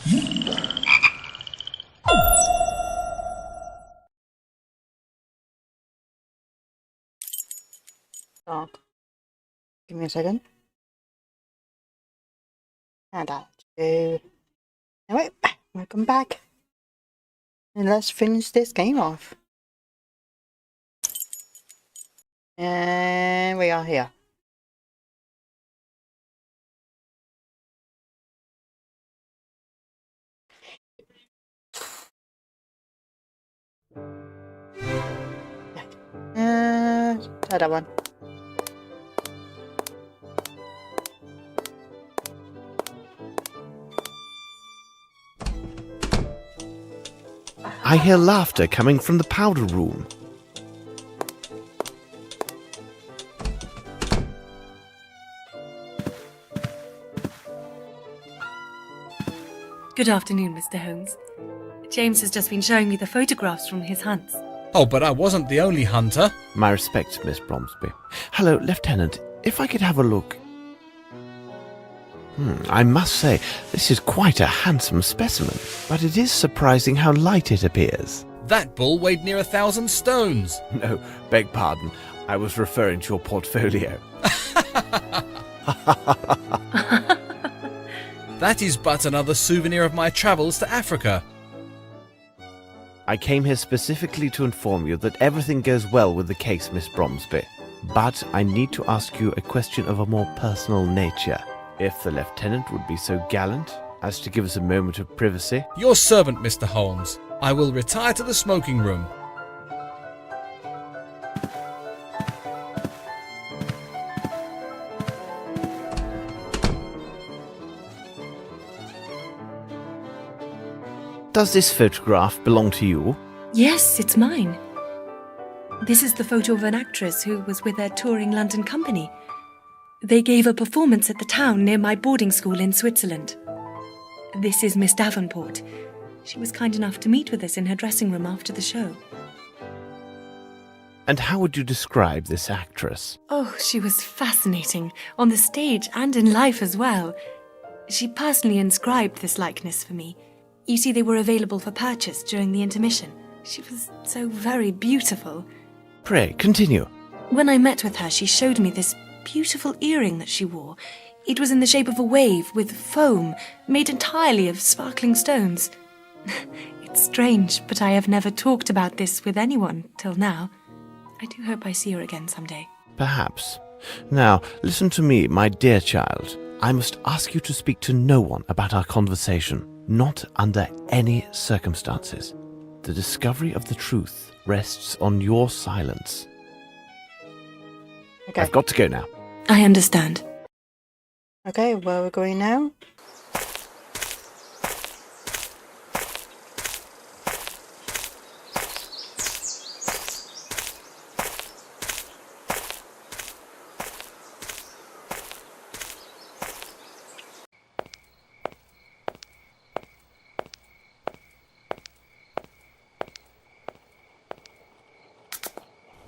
Start. Give me a second. And I'll do... Anyway, welcome back. And let's finish this game off. And we are here. Try that one. I hear laughter coming from the powder room. Good afternoon, Mr. Holmes. James has just been showing me the photographs from his hunts. Oh, but I wasn't the only hunter. My respects, Miss Bromsby. Hello, Lieutenant. If I could have a look. I must say, this is quite a handsome specimen, but it is surprising how light it appears. That bull weighed near 1,000 stones. No, beg pardon. I was referring to your portfolio. That is but another souvenir of my travels to Africa. I came here specifically to inform you that everything goes well with the case, Miss Bromsby. But I need to ask you a question of a more personal nature. If the Lieutenant would be so gallant as to give us a moment of privacy. Your servant, Mr. Holmes. I will retire to the smoking room. Does this photograph belong to you? Yes, it's mine. This is the photo of an actress who was with a touring London company. They gave a performance at the town near my boarding school in Switzerland. This is Miss Davenport. She was kind enough to meet with us in her dressing room after the show. And how would you describe this actress? Oh, she was fascinating, on the stage and in life as well. She personally inscribed this likeness for me. You see, they were available for purchase during the intermission. She was so very beautiful. Pray, continue. When I met with her, she showed me this beautiful earring that she wore. It was in the shape of a wave with foam, made entirely of sparkling stones. It's strange, but I have never talked about this with anyone till now. I do hope I see her again someday. Perhaps. Now, listen to me, my dear child. I must ask you to speak to no one about our conversation, not under any circumstances. The discovery of the truth rests on your silence. Okay. I've got to go now. I understand. Okay, where are we going now?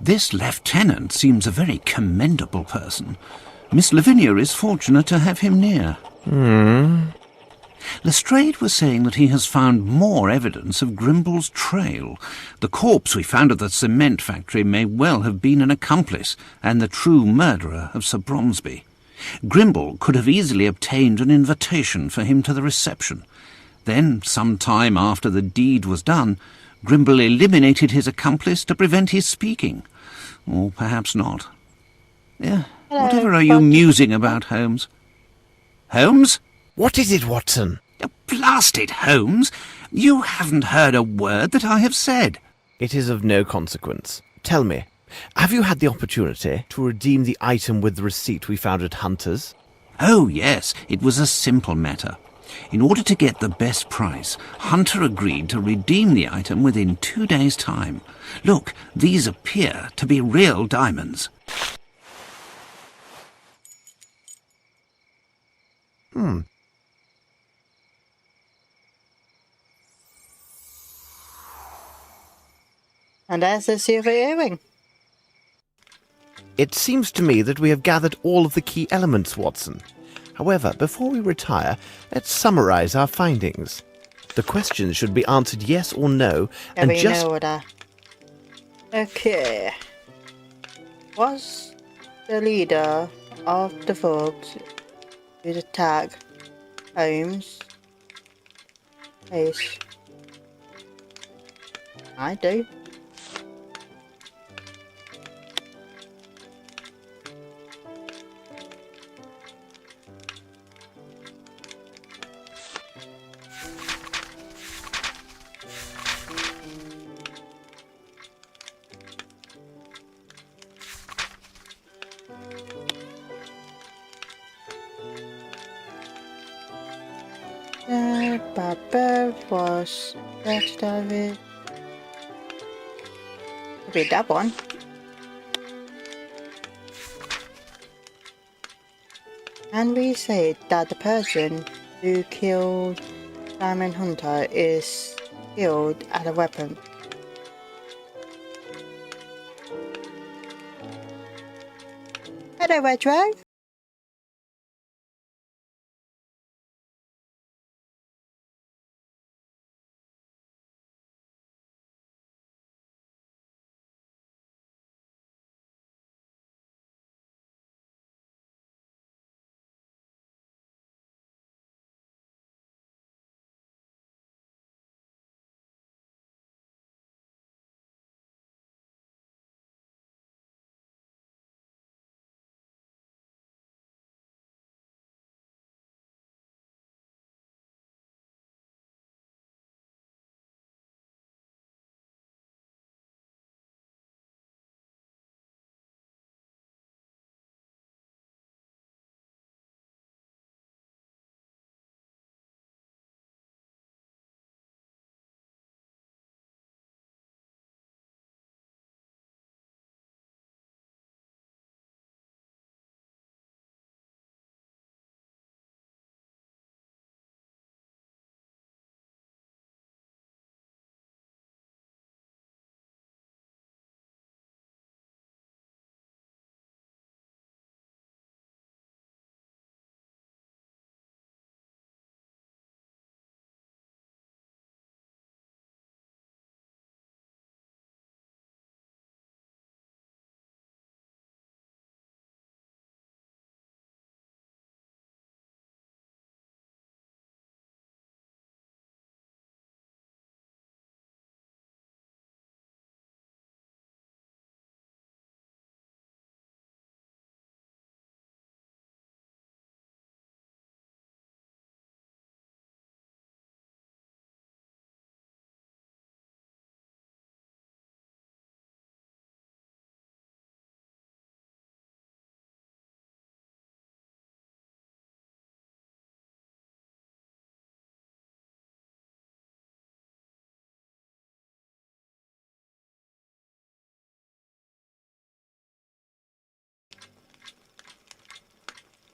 This lieutenant seems a very commendable person. Miss Lavinia is fortunate to have him near. Lestrade was saying that he has found more evidence of Grimble's trail. The corpse we found at the cement factory may well have been an accomplice and the true murderer of Sir Bromsby. Grimble could have easily obtained an invitation for him to the reception. Then, some time after the deed was done, Grimble eliminated his accomplice to prevent his speaking. Or perhaps not. Whatever are you musing about, Holmes? Holmes? What is it, Watson? Blast it, Holmes! You haven't heard a word that I have said. It is of no consequence. Tell me, have you had the opportunity to redeem the item with the receipt we found at Hunter's? Oh, yes, it was a simple matter. In order to get the best price, Hunter agreed to redeem the item within 2 days' time. Look, these appear to be real diamonds. And there's the silver earring. It seems to me that we have gathered all of the key elements, Watson. However, before we retire, let's summarize our findings. The questions should be answered yes or no, and Every just... order. Okay. Was the leader of the thugs who attacked Holmes' place? I do. By birth was Dutch David. Could be that one. And we say that the person who killed Diamond Hunter is skilled at a weapon. Hello, Retro.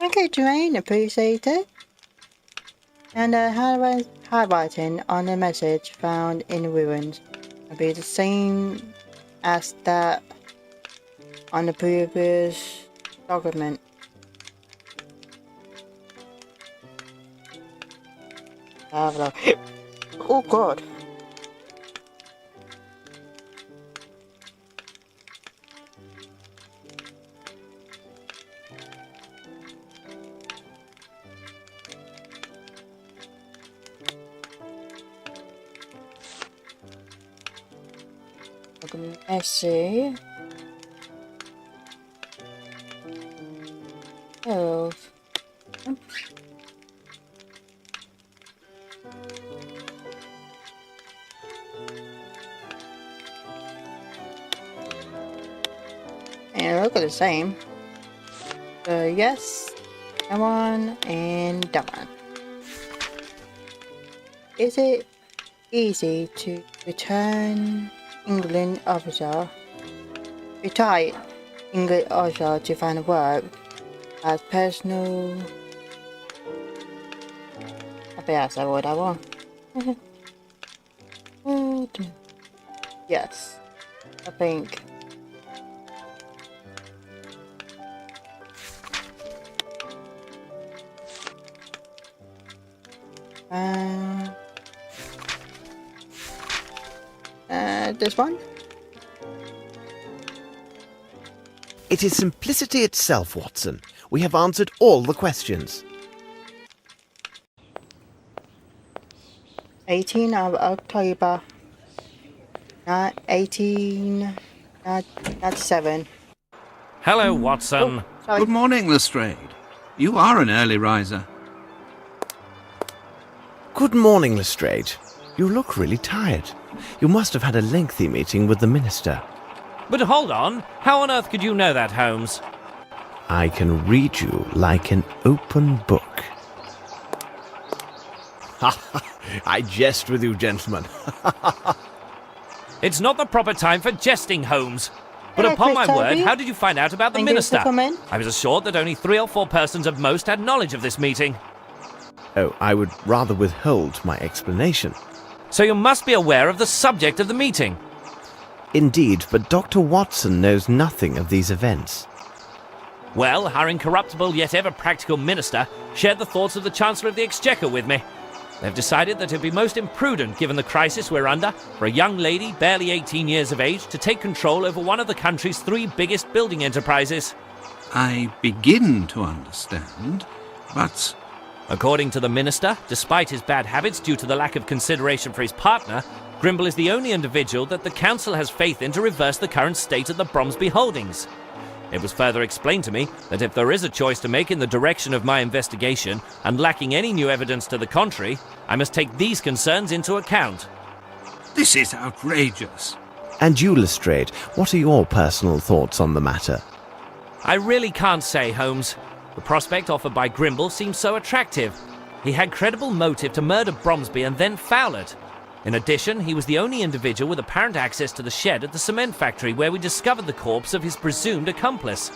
Okay, Jermaine, appreciate it. And highlighting on the message found in the ruins will be the same as that on the previous document. Have a look. Oh god. Messy. Oh. And look at the same. So yes, that one and that one. Is it easy to return England officer? Retired English officer to find work as personal. I bet that's what I want. Yes, I think. this one? It is simplicity itself, Watson. We have answered all the questions. 18 of October 1897. Hello, Watson. Sorry. Good morning, Lestrade. You are an early riser. Good morning, Lestrade. You look really tired. You must have had a lengthy meeting with the minister. But hold on. How on earth could you know that, Holmes? I can read you like an open book. I jest with you, gentlemen. It's not the proper time for jesting, Holmes. But Hello, upon my Chris word, Toby. how did you find out about the Thank you minister? for coming. I was assured that only 3 or 4 persons at most had knowledge of this meeting. Oh, I would rather withhold my explanation. So you must be aware of the subject of the meeting. Indeed, but Dr. Watson knows nothing of these events. Well, our incorruptible yet ever practical minister shared the thoughts of the Chancellor of the Exchequer with me. They've decided that it would be most imprudent, given the crisis we're under, for a young lady barely 18 years of age to take control over one of the country's 3 biggest building enterprises. I begin to understand, but According to the minister, despite his bad habits due to the lack of consideration for his partner, Grimble is the only individual that the council has faith in to reverse the current state of the Bromsby holdings. It was further explained to me that if there is a choice to make in the direction of my investigation, and lacking any new evidence to the contrary, I must take these concerns into account. this is outrageous. And you, Lestrade, what are your personal thoughts on the matter? I really can't say, Holmes. The prospect offered by Grimble seems so attractive. He had credible motive to murder Bromsby and then foul it. In addition, he was the only individual with apparent access to the shed at the cement factory where we discovered the corpse of his presumed accomplice.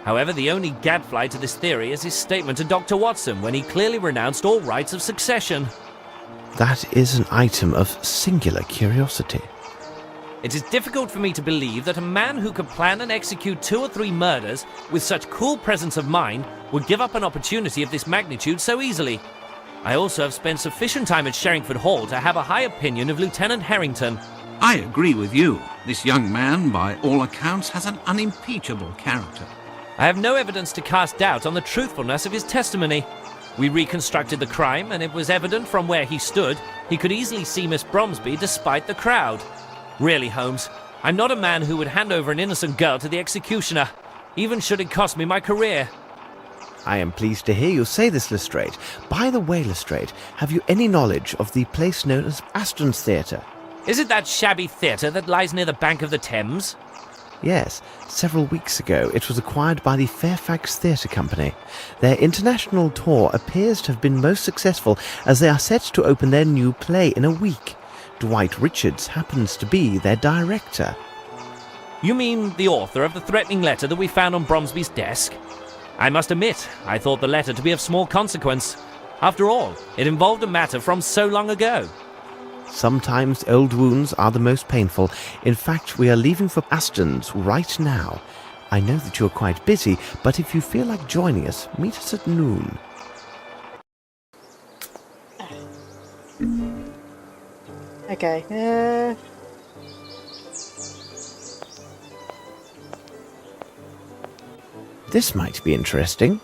However, the only gadfly to this theory is his statement to Dr. Watson when he clearly renounced all rights of succession. That is an item of singular curiosity. It is difficult for me to believe that a man who could plan and execute 2 or 3 murders with such cool presence of mind would give up an opportunity of this magnitude so easily. I also have spent sufficient time at Sherringford Hall to have a high opinion of Lieutenant Harrington. I agree with you. This young man, by all accounts, has an unimpeachable character. I have no evidence to cast doubt on the truthfulness of his testimony. We reconstructed the crime, and it was evident from where he stood he could easily see Miss Bromsby despite the crowd. Really, Holmes, I'm not a man who would hand over an innocent girl to the executioner, even should it cost me my career. I am pleased to hear you say this, Lestrade. By the way, Lestrade, have you any knowledge of the place known as Aston's Theatre? Is it that shabby theatre that lies near the bank of the Thames? Yes, several weeks ago it was acquired by the Fairfax Theatre Company. Their international tour appears to have been most successful, as they are set to open their new play in a week. Dwight Richards happens to be their director. You mean the author of the threatening letter that we found on Bromsby's desk? I must admit, I thought the letter to be of small consequence. After all, it involved a matter from so long ago. Sometimes old wounds are the most painful. In fact, we are leaving for Aston's right now. I know that you are quite busy, but if you feel like joining us, meet us at noon. Okay, This might be interesting.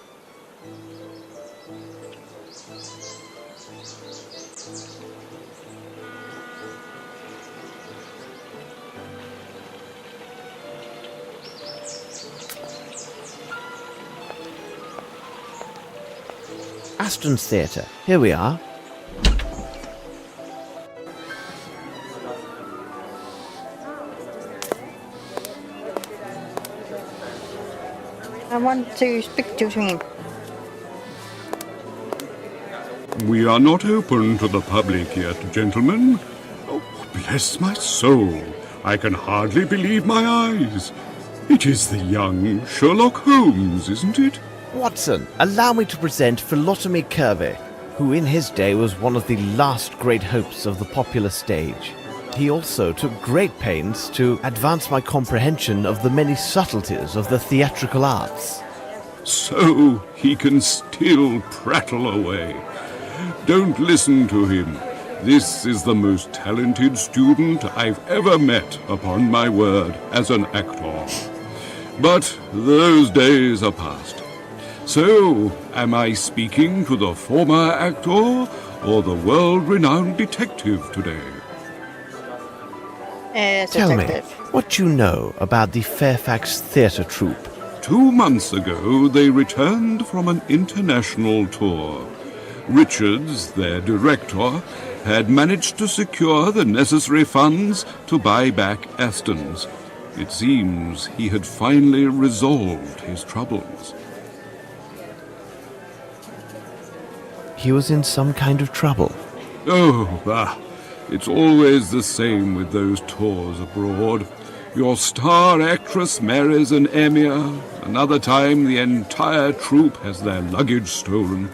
Aston's Theatre. Here we are. I want to speak to him. We are not open to the public yet, gentlemen. Oh, bless my soul. I can hardly believe my eyes. It is the young Sherlock Holmes, isn't it? Watson, allow me to present Philotomy Kirby, who in his day was one of the last great hopes of the popular stage. He also took great pains to advance my comprehension of the many subtleties of the theatrical arts. So he can still prattle away. Don't listen to him. This is the most talented student I've ever met, upon my word, as an actor. But those days are past. So, am I speaking to the former actor or the world-renowned detective today? Tell me, detective. what do you know about the Fairfax Theatre Troupe? 2 months ago, they returned from an international tour. Richards, their director, had managed to secure the necessary funds to buy back Aston's. It seems he had finally resolved his troubles. He was in some kind of trouble. It's always the same with those tours abroad. Your star actress marries an emir. Another time the entire troupe has their luggage stolen.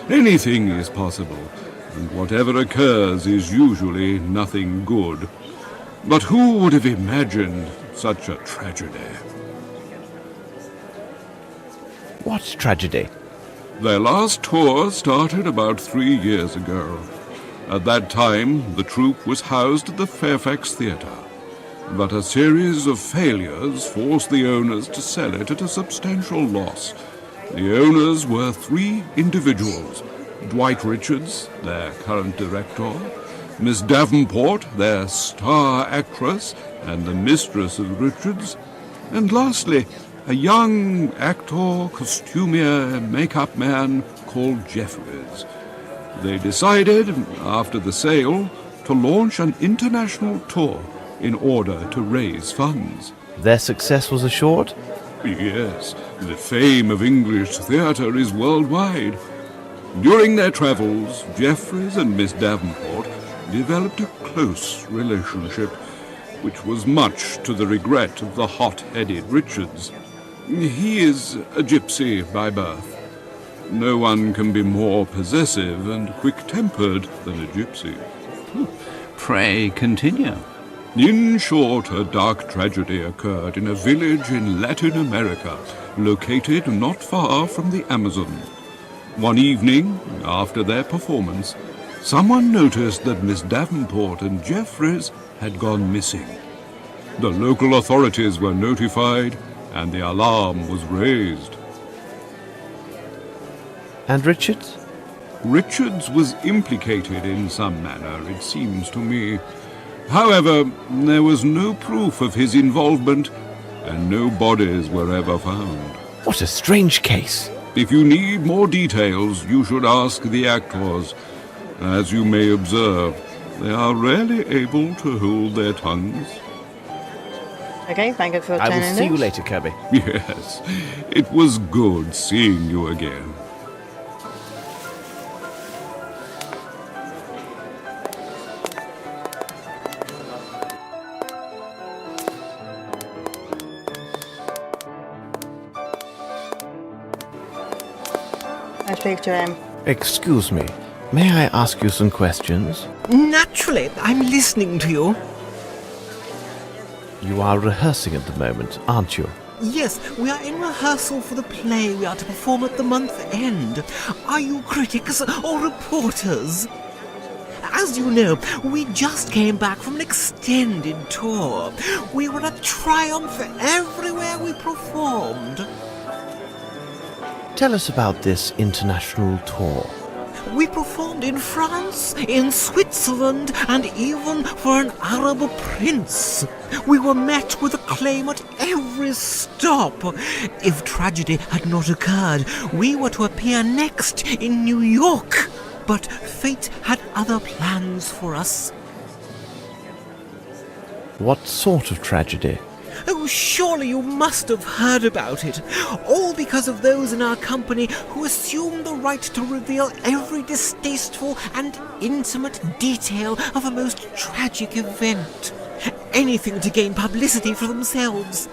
Anything is possible, and whatever occurs is usually nothing good. But who would have imagined such a tragedy? What tragedy? Their last tour started about 3 years ago. At that time, the troupe was housed at the Fairfax Theatre. But a series of failures forced the owners to sell it at a substantial loss. The owners were 3 individuals: Dwight Richards, their current director, Miss Davenport, their star actress and the mistress of Richards, and lastly, a young actor, costumier, makeup man called Jeffries. They decided, after the sale, to launch an international tour in order to raise funds. Their success was assured? Yes, the fame of English theatre is worldwide. During their travels, Jeffries and Miss Davenport developed a close relationship, which was much to the regret of the hot-headed Richards. He is a gypsy by birth. No one can be more possessive and quick-tempered than a gypsy. Pray continue. In short, a dark tragedy occurred in a village in Latin America, located not far from the Amazon. One evening, after their performance, someone noticed that Miss Davenport and Jeffries had gone missing. The local authorities were notified, and the alarm was raised. And Richards? Richards was implicated in some manner, it seems to me. However, there was no proof of his involvement, and no bodies were ever found. What a strange case. If you need more details, you should ask the actors. As you may observe, they are rarely able to hold their tongues. Okay, thank you for I will attending see you this. later, Kirby. Yes, it was good seeing you again. I speak to him. Excuse me, may I ask you some questions? Naturally, I'm listening to you. You are rehearsing at the moment, aren't you? Yes, we are in rehearsal for the play we are to perform at the month end. Are you critics or reporters? As you know, we just came back from an extended tour. We were a triumph everywhere we performed. Tell us about this international tour. We performed in France, in Switzerland, and even for an Arab prince. We were met with acclaim at every stop. If tragedy had not occurred, we were to appear next in New York. But fate had other plans for us. What sort of tragedy? Oh, surely you must have heard about it. All because of those in our company who assumed the right to reveal every distasteful and intimate detail of a most tragic event. Anything to gain publicity for themselves.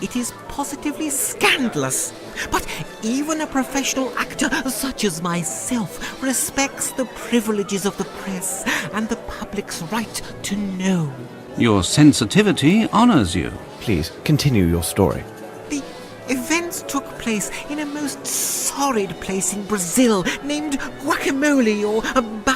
It is positively scandalous. But even a professional actor such as myself respects the privileges of the press and the public's right to know. Your sensitivity honours you. Please, continue your story. The events took place in a most sordid place in Brazil named Guacamole or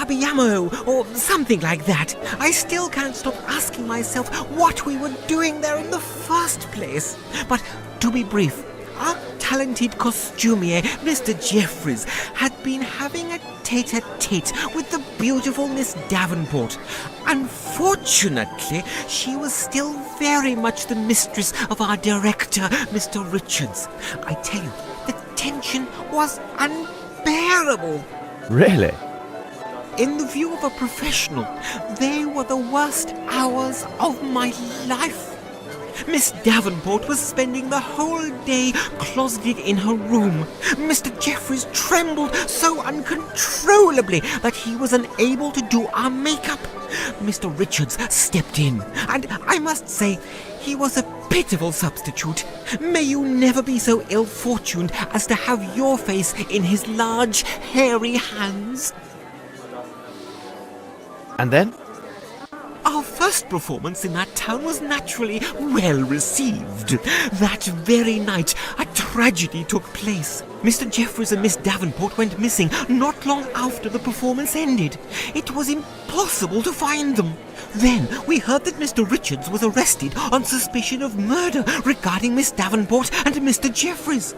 Abbiamo, or something like that. I still can't stop asking myself what we were doing there in the first place. But to be brief, our talented costumier, Mr. Jeffries, had been having a tete-a-tete with the beautiful Miss Davenport. Unfortunately, she was still very much the mistress of our director, Mr. Richards. I tell you, the tension was unbearable. Really? In the view of a professional, they were the worst hours of my life. Miss Davenport was spending the whole day closeted in her room. Mr. Jeffries trembled so uncontrollably that he was unable to do our makeup. Mr. Richards stepped in, and I must say, he was a pitiful substitute. May you never be so ill-fortuned as to have your face in his large, hairy hands. And then? Our first performance in that town was naturally well received. That very night, a tragedy took place. Mr. Jeffries and Miss Davenport went missing not long after the performance ended. It was impossible to find them. Then we heard that Mr. Richards was arrested on suspicion of murder regarding Miss Davenport and Mr. Jeffries.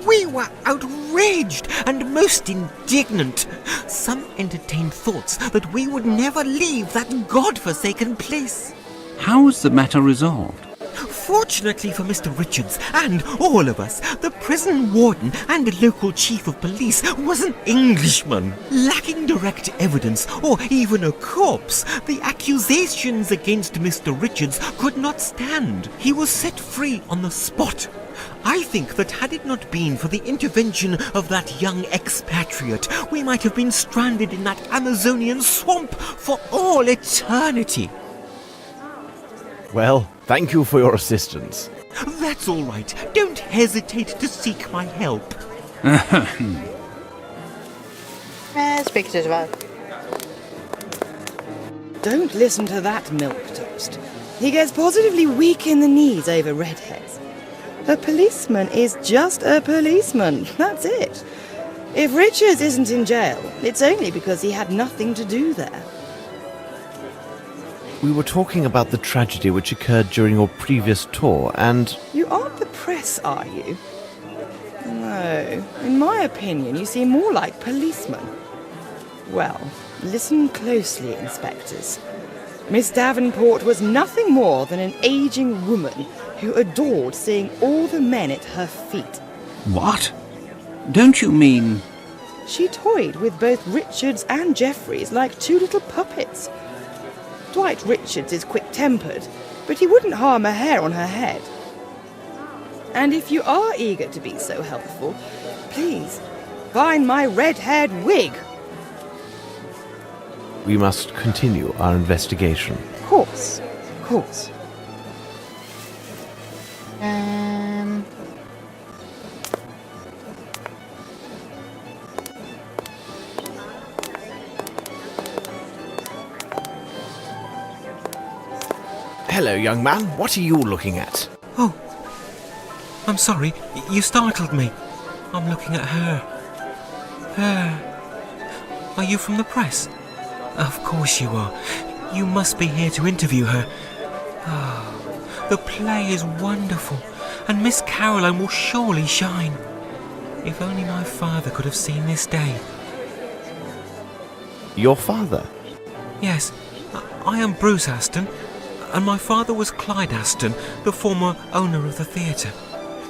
We were outraged and most indignant. Some entertained thoughts that we would never leave that godforsaken place. How was the matter resolved? Fortunately for Mr. Richards and all of us, the prison warden and local chief of police was an Englishman. Lacking direct evidence or even a corpse, the accusations against Mr. Richards could not stand. He was set free on the spot. I think that had it not been for the intervention of that young expatriate, we might have been stranded in that Amazonian swamp for all eternity. Well, thank you for your assistance. That's all right. Don't hesitate to seek my help. Speak to us about. Don't listen to that milquetoast. He gets positively weak in the knees over redheads. A policeman is just a policeman. That's it. If Richards isn't in jail, it's only because he had nothing to do there. We were talking about the tragedy which occurred during your previous tour, and... You aren't the press, are you? No. In my opinion, you seem more like policemen. Well, listen closely, inspectors. Miss Davenport was nothing more than an aging woman who adored seeing all the men at her feet. What? Don't you mean... She toyed with both Richards and Jeffries like two little puppets. Dwight Richards is quick-tempered, but he wouldn't harm a hair on her head. And if you are eager to be so helpful, please, find my red-haired wig. we must continue our investigation. Of course, of course. Hello, young man. What are you looking at? Oh, I'm sorry. You startled me. I'm looking at her. Her. Are you from the press? Of course you are. You must be here to interview her. Oh, the play is wonderful, and Miss Caroline will surely shine. If only my father could have seen this day. Your father? Yes, I am Bruce Aston, and my father was Clyde Aston, the former owner of the theatre.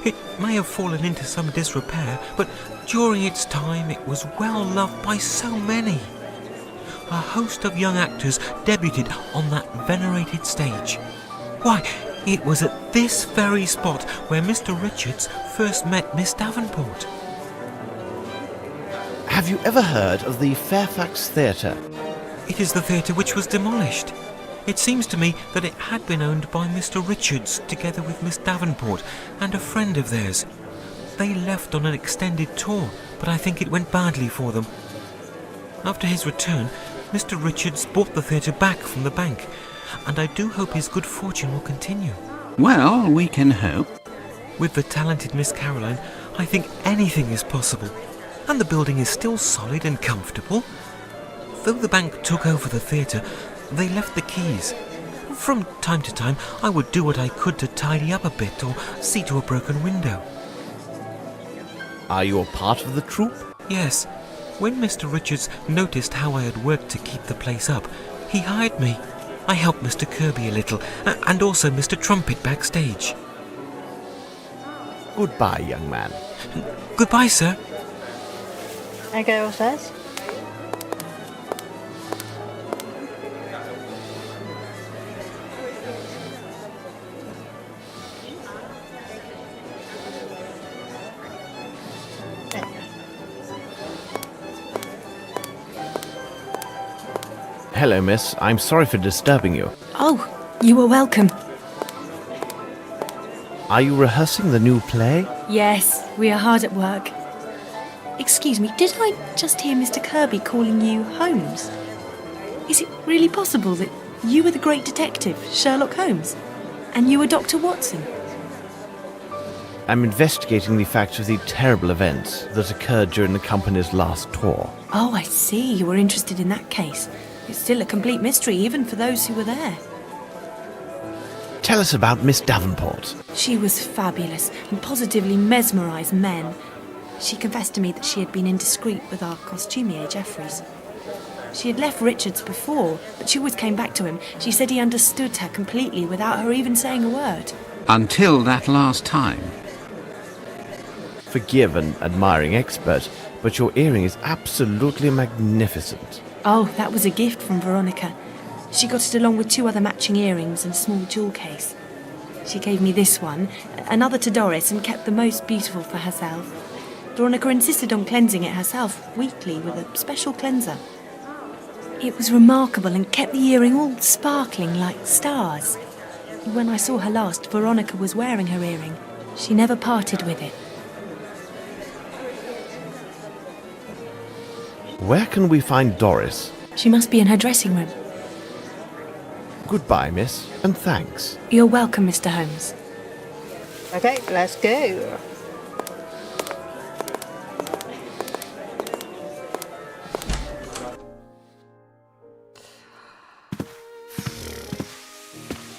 It may have fallen into some disrepair, but during its time it was well loved by so many. A host of young actors debuted on that venerated stage. Why, it was at this very spot where Mr. Richards first met Miss Davenport. Have you ever heard of the Fairfax Theatre? It is the theatre which was demolished. It seems to me that it had been owned by Mr. Richards together with Miss Davenport and a friend of theirs. They left on an extended tour, but I think it went badly for them. After his return, Mr. Richards bought the theatre back from the bank, and I do hope his good fortune will continue. Well, we can hope. With the talented Miss Caroline, I think anything is possible, and the building is still solid and comfortable. Though the bank took over the theatre, they left the keys. From time to time, I would do what I could to tidy up a bit or see to a broken window. Are you a part of the troupe? Yes. When Mr. Richards noticed how I had worked to keep the place up, he hired me. I helped Mr. Kirby a little, and also Mr. Trumpet backstage. Goodbye, young man. Goodbye, sir. Okay, upstairs. Hello, miss. I'm sorry for disturbing you. Oh, you are welcome. Are you rehearsing the new play? Yes, we are hard at work. Excuse me, did I just hear Mr. Kirby calling you Holmes? Is it really possible that you were the great detective, Sherlock Holmes, and you were Dr. Watson? I'm investigating the facts of the terrible events that occurred during the company's last tour. Oh, I see. You were interested in that case. It's still a complete mystery, even for those who were there. Tell us about Miss Davenport. She was fabulous and positively mesmerised men. She confessed to me that she had been indiscreet with our costumier, Jeffries. She had left Richards before, but she always came back to him. She said he understood her completely without her even saying a word. Until that last time. Forgive an admiring expert, but your earring is absolutely magnificent. Oh, that was a gift from Veronica. She got it along with 2 other matching earrings and a small jewel case. She gave me this one, another to Doris, and kept the most beautiful for herself. Veronica insisted on cleansing it herself weekly with a special cleanser. It was remarkable and kept the earring all sparkling like stars. When I saw her last, Veronica was wearing her earring. She never parted with it. Where can we find Doris? She must be in her dressing room. Goodbye, miss, and thanks. You're welcome, Mr. Holmes. Okay, let's go.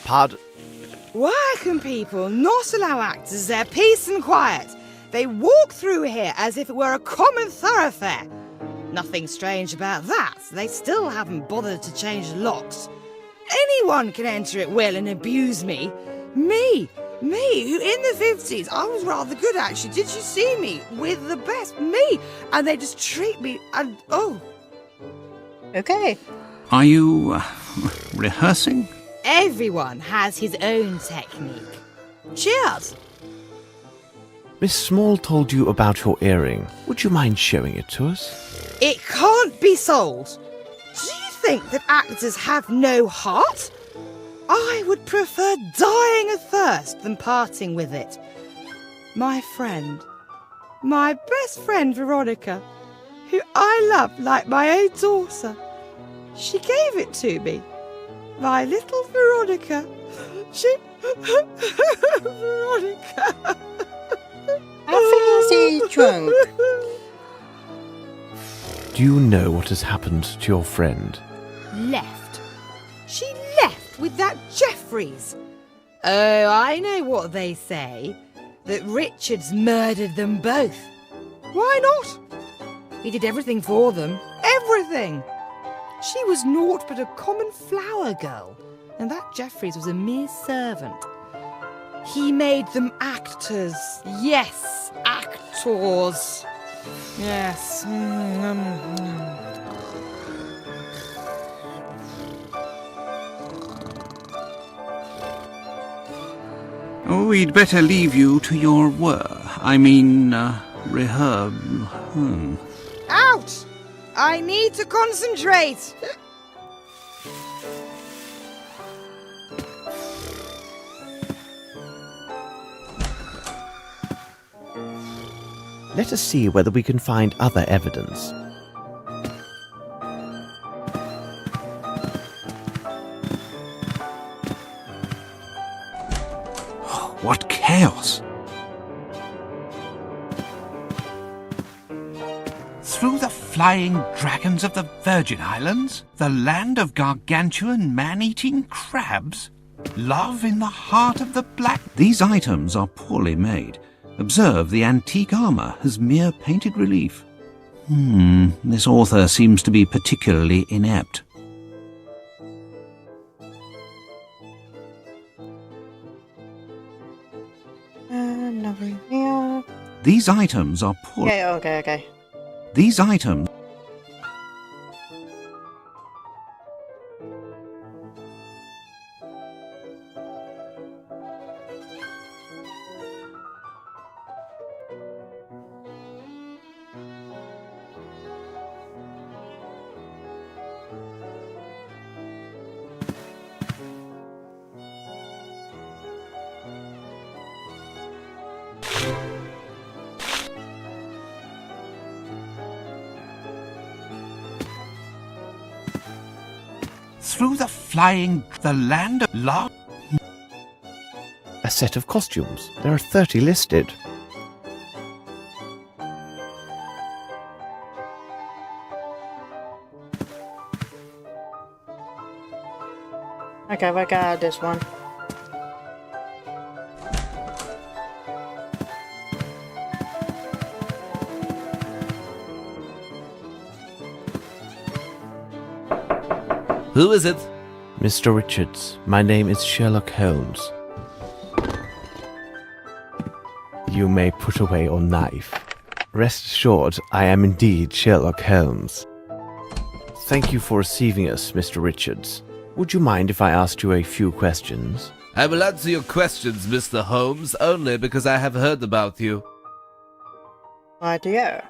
Pardon? Why can people not allow actors their peace and quiet? They walk through here as if it were a common thoroughfare. Nothing strange about that. They still haven't bothered to change the locks. Anyone can enter at will and abuse me. Me, who in the 50s, I was rather good actually. Did you see me? With the best, me. And they just treat me and, oh. Okay. Are you rehearsing? Everyone has his own technique. Cheers. Miss Small told you about your earring. Would you mind showing it to us? It can't be sold. Do you think that actors have no heart? I would prefer dying of thirst than parting with it. My friend, my best friend Veronica, who I love like my own daughter, she gave it to me. My little Veronica. Veronica. I think he's drunk. Do you know what has happened to your friend? Left. She left with that Jeffries. Oh, I know what they say. That Richards murdered them both. Why not? He did everything for them. Everything. She was naught but a common flower girl, and that Jeffries was a mere servant. He made them actors. Yes, actors. Yes. Oh, we'd better leave you to your work. I mean, Out! I need to concentrate. Let us see whether we can find other evidence. what chaos! Through the flying dragons of the Virgin Islands? The land of gargantuan man-eating crabs? Love in the heart of the black... These items are poorly made. Observe, the antique armour has mere painted relief. This author seems to be particularly inept. Nothing here. These items are poor... Okay. These items... Through the land of love... A set of costumes. There are 30 listed. Okay, we got this one. Who is it? Mr. Richards, my name is Sherlock Holmes. You may put away your knife. Rest assured, I am indeed Sherlock Holmes. Thank you for receiving us, Mr. Richards. Would you mind if I asked you a few questions? I will answer your questions, Mr. Holmes, only because I have heard about you. Idea.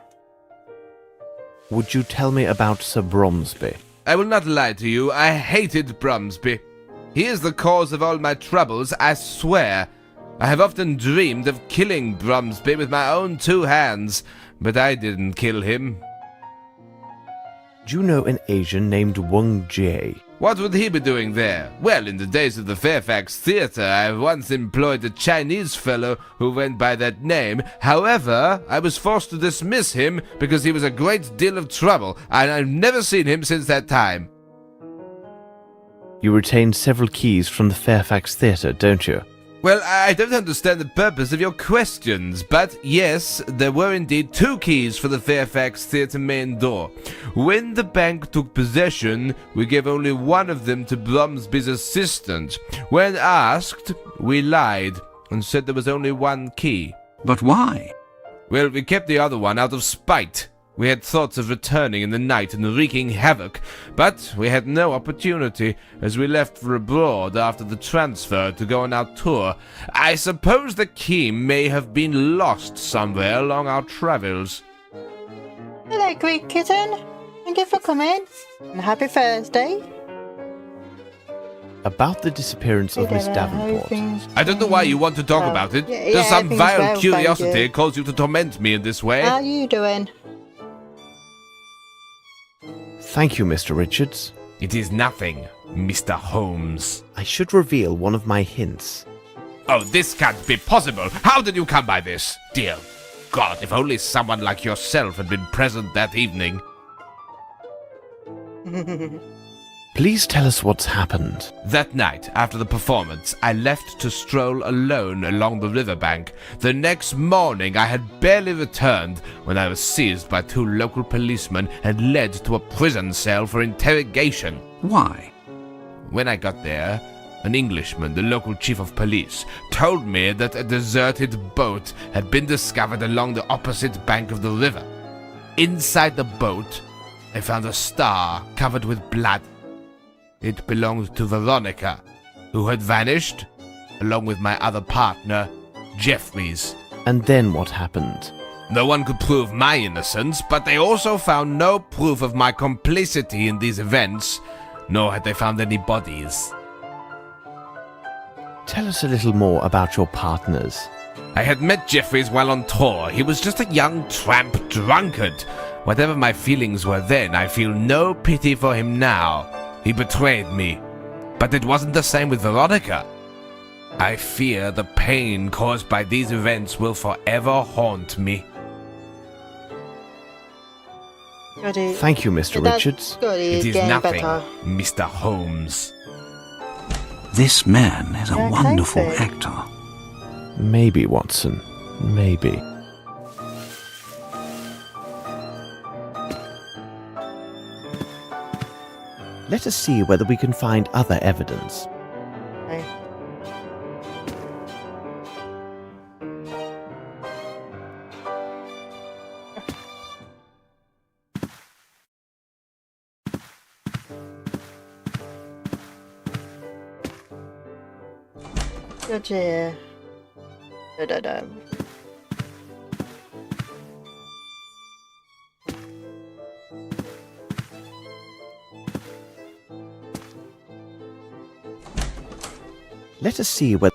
Would you tell me about Sir Bromsby? I will not lie to you, I hated Bromsby. He is the cause of all my troubles, I swear. I have often dreamed of killing Bromsby with my own 2 hands, but I didn't kill him. Do you know an Asian named Wang Jie? What would he be doing there? Well, in the days of the Fairfax Theatre, I once employed a Chinese fellow who went by that name. However, I was forced to dismiss him because he was a great deal of trouble, and I've never seen him since that time. You retained several keys from the Fairfax Theatre, don't you? Well, I don't understand the purpose of your questions, but yes, there were indeed 2 keys for the Fairfax Theatre main door. When the bank took possession, we gave only one of them to Bromsby's assistant. When asked, we lied and said there was only 1 key. But why? Well, we kept the other one out of spite. We had thoughts of returning in the night and wreaking havoc, but we had no opportunity, as we left for abroad after the transfer to go on our tour. I suppose the key may have been lost somewhere along our travels. Hello, Greek kitten. Thank you for coming. And happy Thursday. About the disappearance of Miss Davenport. I don't know why you want to talk about it. Does some vile curiosity cause you to torment me in this way? How are you doing? Thank you, Mr. Richards. It is nothing, Mr. Holmes. I should reveal one of my hints. Oh, this can't be possible. How did you come by this? Dear God, if only someone like yourself had been present that evening. Please tell us what's happened. That night, after the performance, I left to stroll alone along the riverbank. The next morning, I had barely returned when I was seized by 2 local policemen and led to a prison cell for interrogation. Why? When I got there, an Englishman, the local chief of police, told me that a deserted boat had been discovered along the opposite bank of the river. Inside the boat, I found a star covered with blood. It belonged to Veronica, who had vanished, along with my other partner, Jeffries. And then what happened? No one could prove my innocence, but they also found no proof of my complicity in these events, nor had they found any bodies. Tell us a little more about your partners. I had met Jeffries while on tour. He was just a young tramp drunkard. Whatever my feelings were then, I feel no pity for him now. He betrayed me, but it wasn't the same with Veronica. I fear the pain caused by these events will forever haunt me. Goody. Thank you, Mr. Richards. Goody It is is getting nothing, better. Mr. Holmes. This man is a Yeah, wonderful thank you. actor. Maybe, Watson. Maybe. Let us see whether we can find other evidence. Okay. Good dear. Da-da-da. Let us see whether...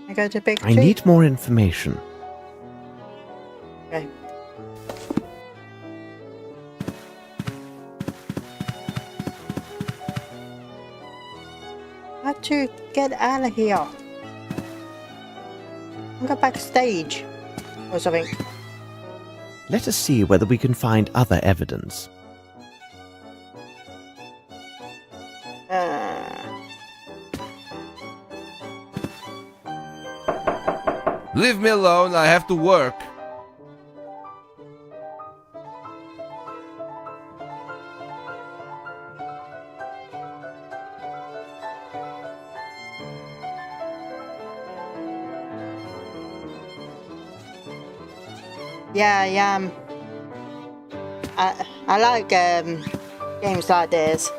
I go to big I tree. need more information. Okay. How to get out of here? I'll go backstage or something. Let us see whether we can find other evidence. Leave me alone, I have to work. Yeah. I like games like this,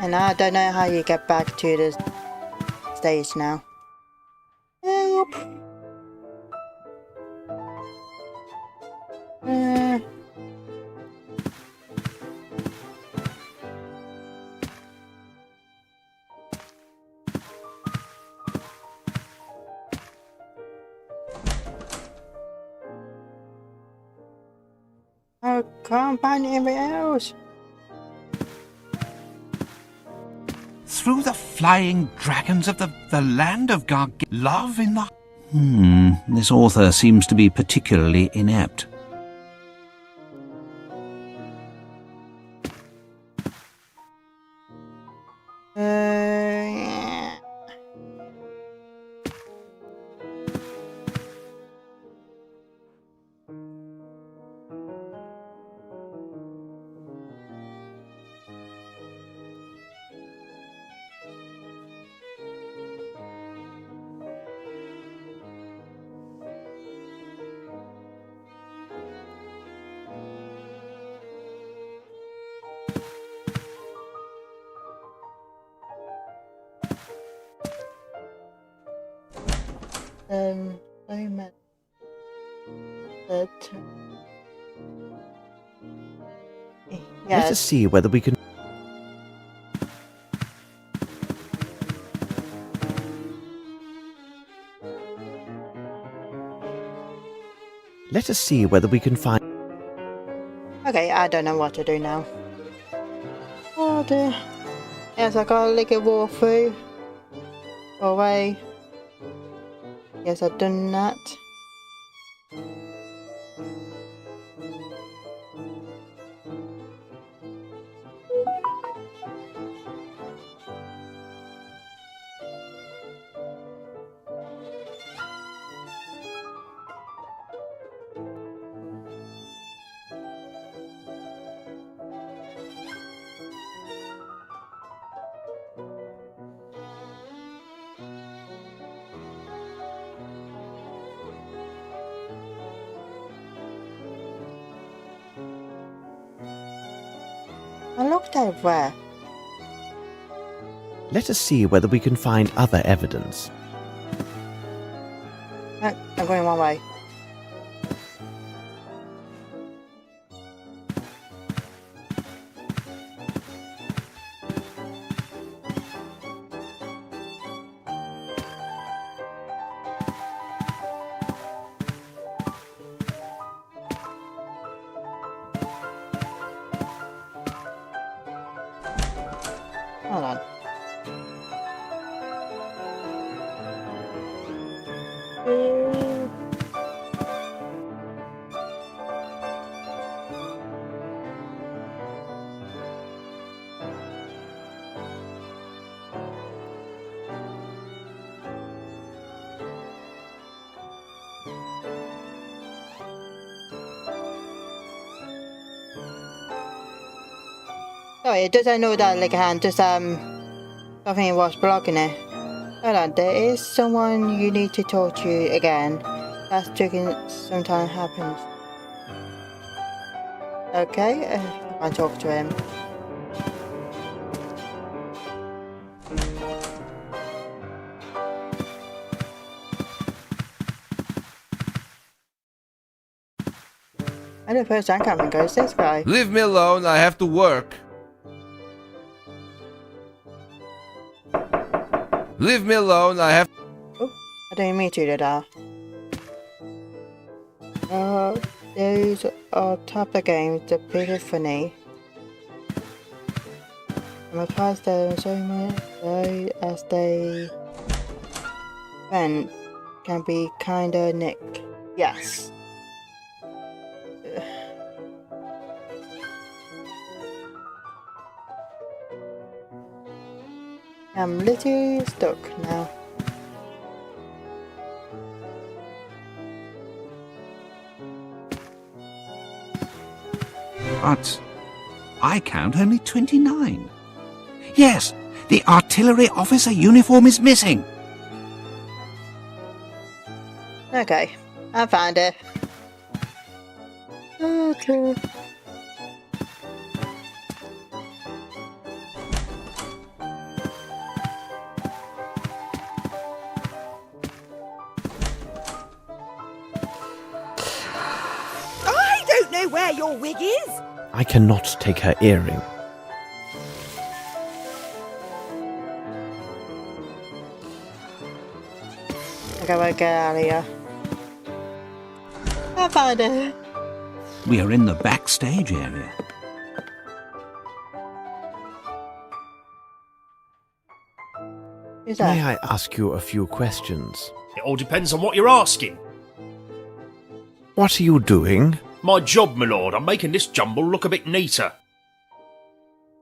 and I don't know how you get back to the stage now. Help! I can't find anybody else. Through the flying dragons of the land of love in the... This author seems to be particularly inept. Yeah. I meant that. Let us Yes. see whether we can... Let us see whether we can find... Okay, I don't know what to do now. Oh dear. Yes, I gotta lick it walk through. Go away. Yes, I've done that. I looked everywhere. Let us see whether we can find other evidence. I'm going one way. Sorry, it doesn't know that like a hand, just something was blocking it. Hold on, there is someone you need to talk to again. That's taking some time happens. Okay, I'll talk to him. And the first incoming goes this guy. Leave me alone, I have to work. Leave me alone, I have... Oh, I didn't mean to do that. Those are type of games that are pretty funny. I'm surprised they're so much so as they went can be kinda nick. Yes. I'm a little stuck now. But I count only 29. Yes, the artillery officer uniform is missing. Okay, I found it. Okay. I don't know where your wig is. I cannot take her earring. I gotta get out of here. I found it. We are in the backstage area. Who's May that? I ask you a few questions? It all depends on what you're asking. What are you doing? My job, my lord. I'm making this jumble look a bit neater.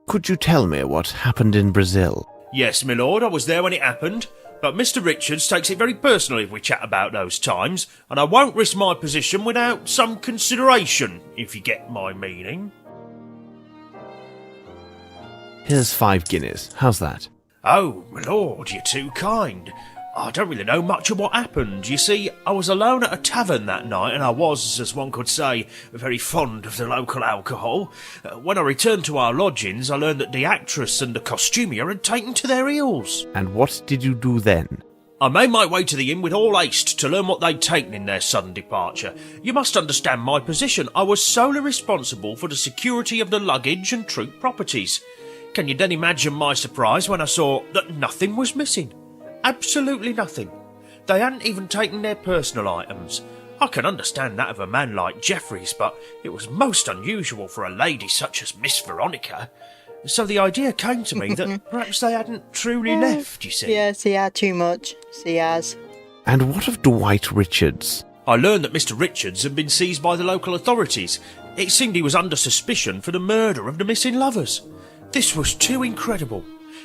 Could you tell me what happened in Brazil? Yes, my lord, I was there when it happened, but Mr. Richards takes it very personally if we chat about those times, and I won't risk my position without some consideration, if you get my meaning. Here's 5 guineas. How's that? Oh, my lord, you're too kind. I don't really know much of what happened. You see, I was alone at a tavern that night, and I was, as one could say, very fond of the local alcohol. When I returned to our lodgings, I learned that the actress and the costumier had taken to their heels. And what did you do then? I made my way to the inn with all haste to learn what they'd taken in their sudden departure. You must understand my position. I was solely responsible for the security of the luggage and troop properties. Can you then imagine my surprise when I saw that nothing was missing? Absolutely nothing. They hadn't even taken their personal items. I can understand that of a man like Jeffries, but it was most unusual for a lady such as Miss Veronica. So the idea came to me that perhaps they hadn't truly left, you see. Yes, he had too much. He has. And what of Dwight Richards? I learned that Mr. Richards had been seized by the local authorities. It seemed he was under suspicion for the murder of the missing lovers. This was too incredible.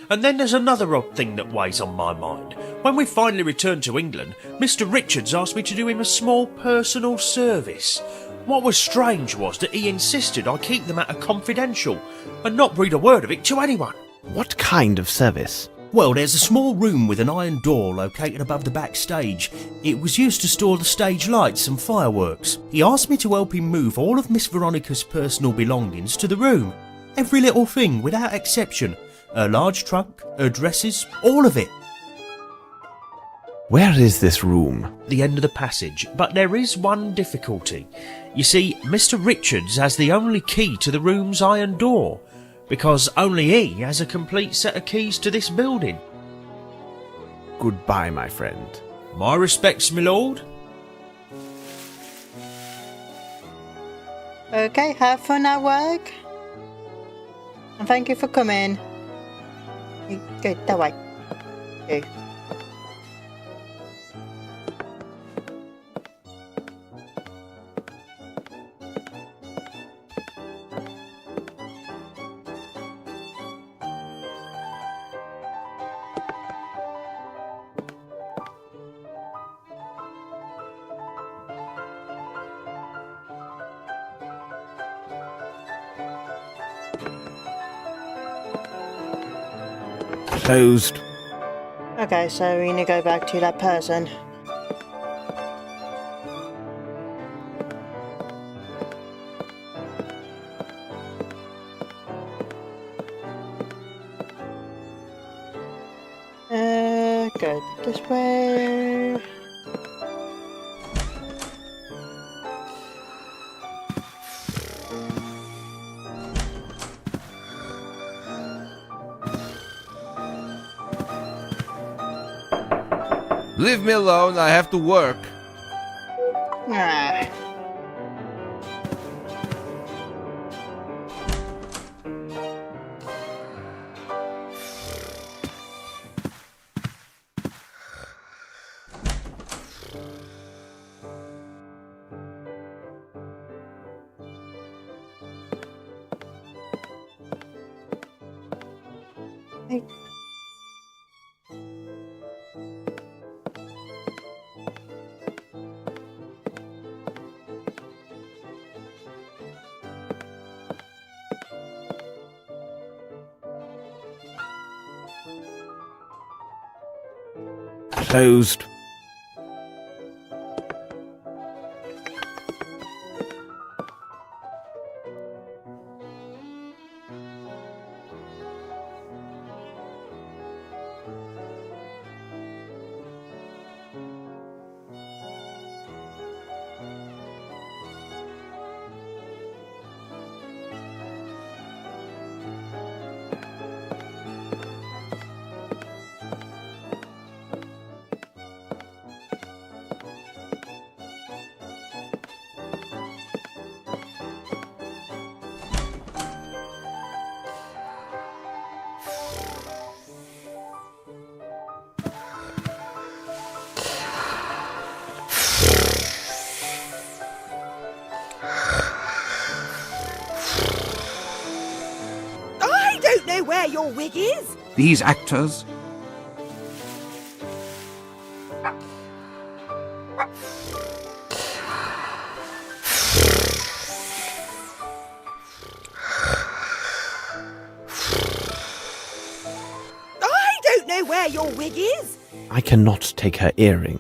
And then there's another odd thing that weighs on my mind. When we finally returned to England, Mr. Richards asked me to do him a small personal service. What was strange was that he insisted I keep the matter confidential and not breathe a word of it to anyone. What kind of service? Well, there's a small room with an iron door located above the backstage. It was used to store the stage lights and fireworks. He asked me to help him move all of Miss Veronica's personal belongings to the room. Every little thing, without exception. Her large trunk, her dresses, all of it. Where is this room? The end of the passage, but there is one difficulty. You see, Mr. Richards has the only key to the room's iron door, because only he has a complete set of keys to this building. Goodbye, my friend. My respects, my lord. Okay, have fun at work. And thank you for coming. You go that way. Okay. Closed. Okay, so we need to go back to that person. Go this way. Leave me alone, I have to work. Ah. Hey. Closed. I don't know where your wig is. These actors, I don't know where your wig is. I cannot take her earring.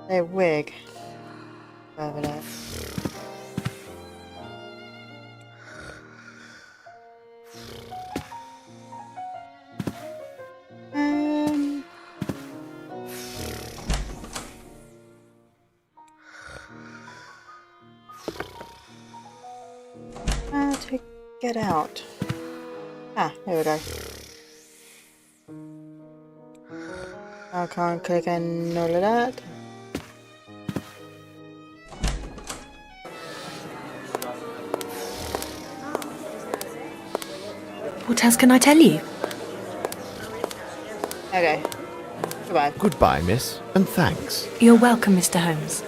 A wig. Over there. How to get out? Ah, here we go. I can't click on all of that. What else can I tell you? Okay. Goodbye. Goodbye, miss, and thanks. You're welcome, Mr. Holmes.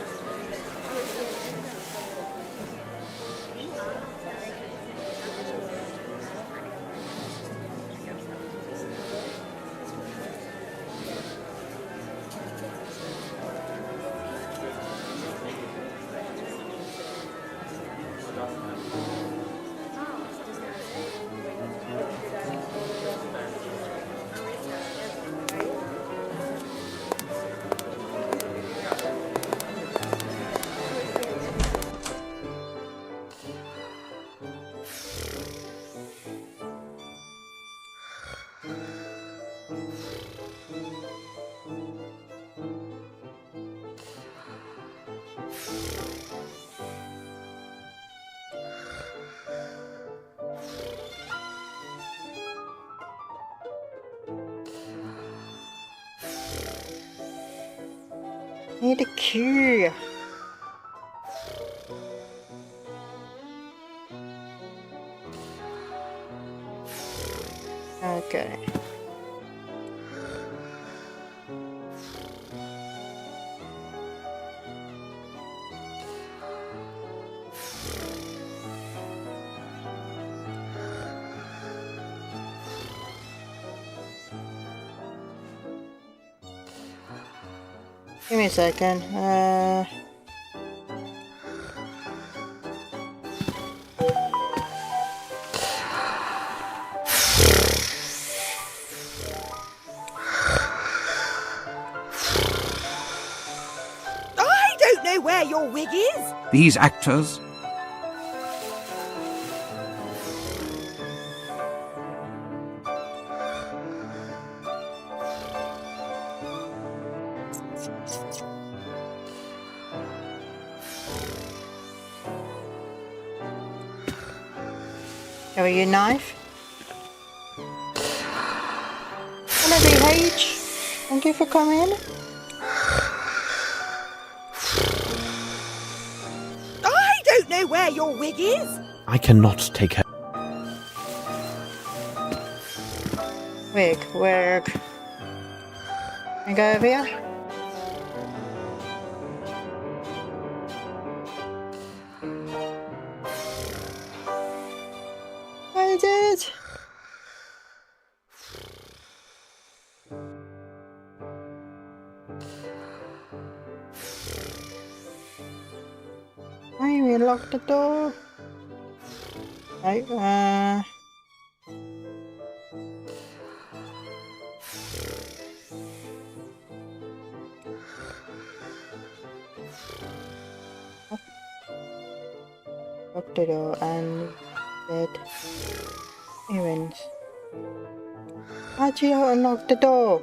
Need a key. Okay. Give me a second. I don't know where your wig is. These actors, Have you knife? Hello, BH. Thank you for coming. I don't know where your wig is. I cannot take her. Wig. Can I go over here? I did. Why we locked the door? Right, lock the door and dead errands. How'd you unlock the door?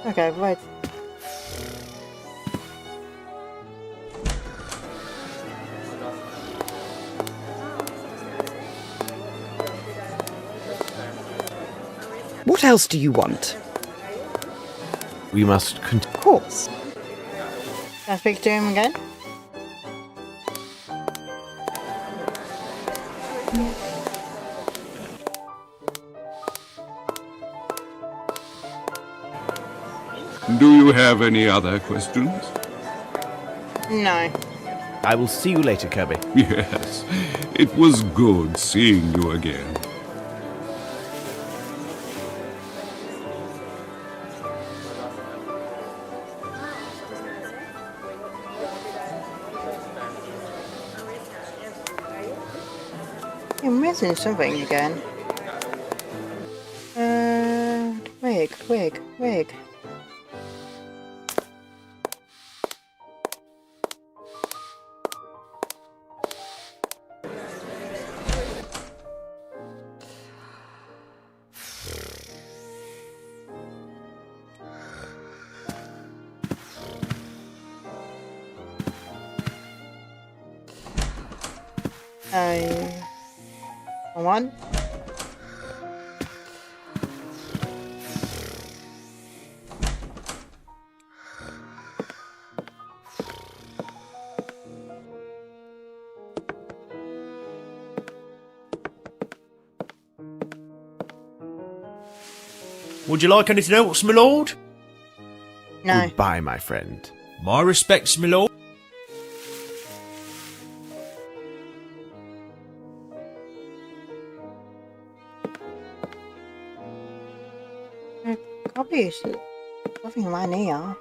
Okay, right. What else do you want? We must Of course. Can I speak to him again? Do you have any other questions? No. I will see you later, Kirby. Yes, it was good seeing you again. You're missing something again. Wig. Come on. Would you like anything else, my lord? No. Goodbye, my friend. My respects, my lord. Copy something in my ear.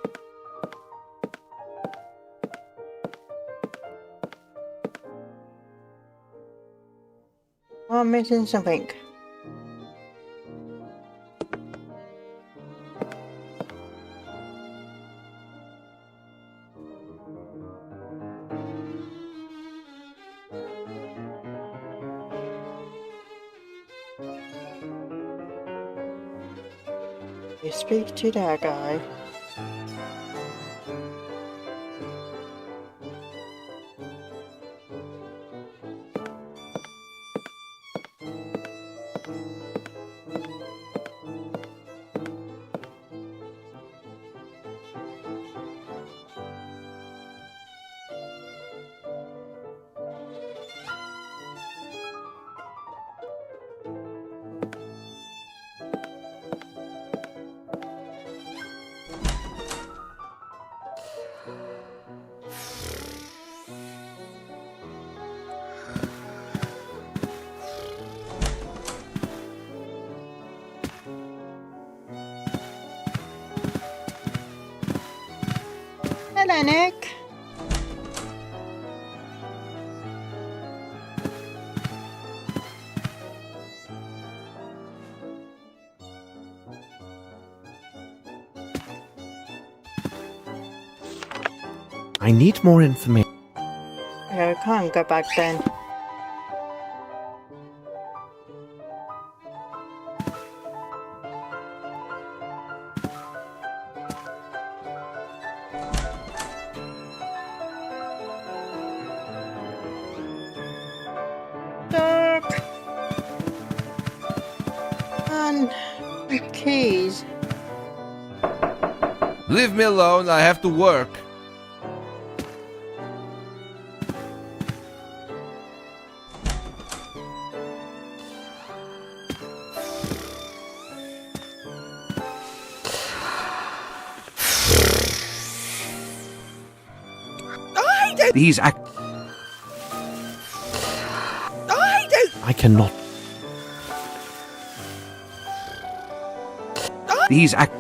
I'm missing something. You speak to that guy. there, Nick. I need more information. Okay, we can't go back then. Dark. And the keys. Leave me alone, I have to work. These I don't. I cannot. These ac-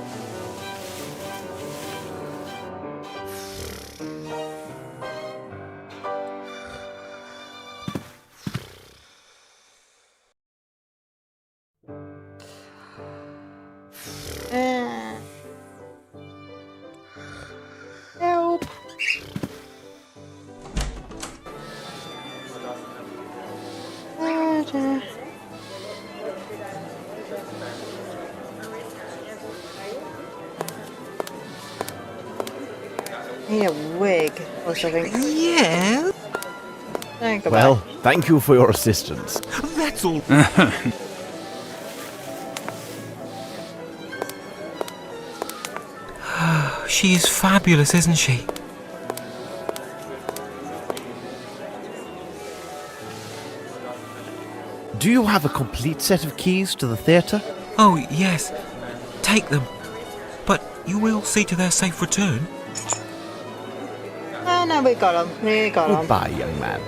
Help. Need a wig or something. Yeah, Don't go Well, back. thank you for your assistance. that's all. She is fabulous, isn't she? Do you have a complete set of keys to the theatre? Oh, yes. Take them. But you will see to their safe return. Oh no, we got him. We got him. Goodbye, young man.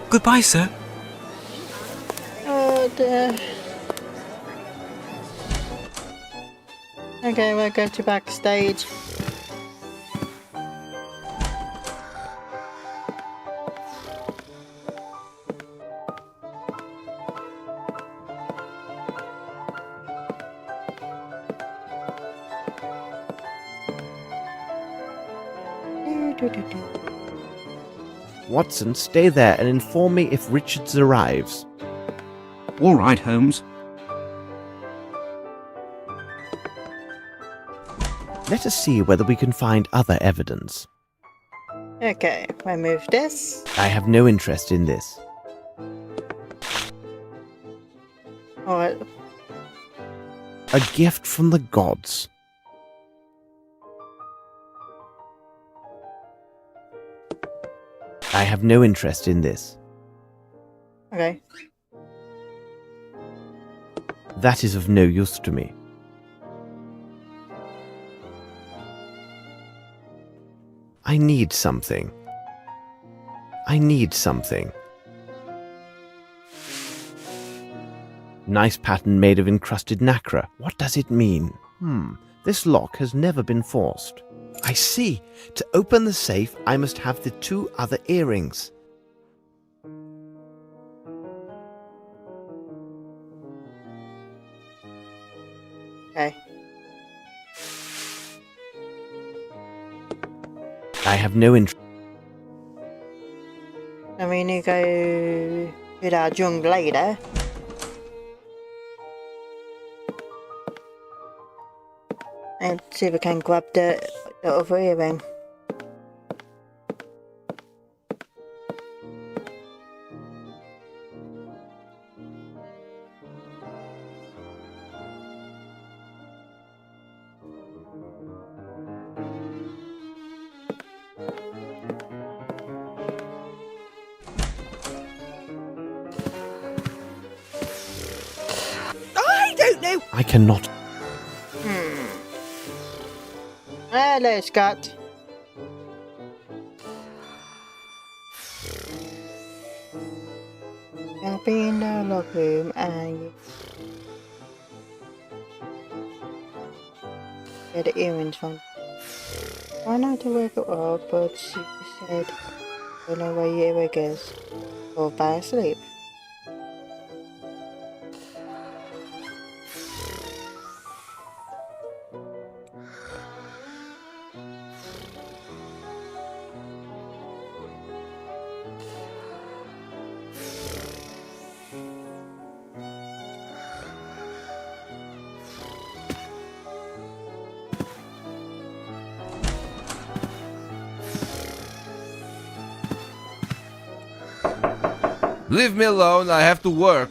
Goodbye, sir. Oh dear. Okay, we'll go to backstage. Watson, stay there and inform me if Richards arrives. All right, Holmes. Let us see whether we can find other evidence. Okay, we'll move this. I have no interest in this. Alright. A gift from the gods. I have no interest in this. Okay. That is of no use to me. I need something. I need something. Nice pattern made of encrusted nacre. What does it mean? This lock has never been forced. I see. To open the safe, I must have the 2 other earrings. Okay. I have no interest. Then we need to go to that young lady. And see if we can grab the other earring. I don't know. I cannot. Hello, Scott. I'll be in the locker room and you get the earrings from. Why not to wake her up, but she said, don't know where your earwig is. Go back to sleep. Leave me alone, I have to work.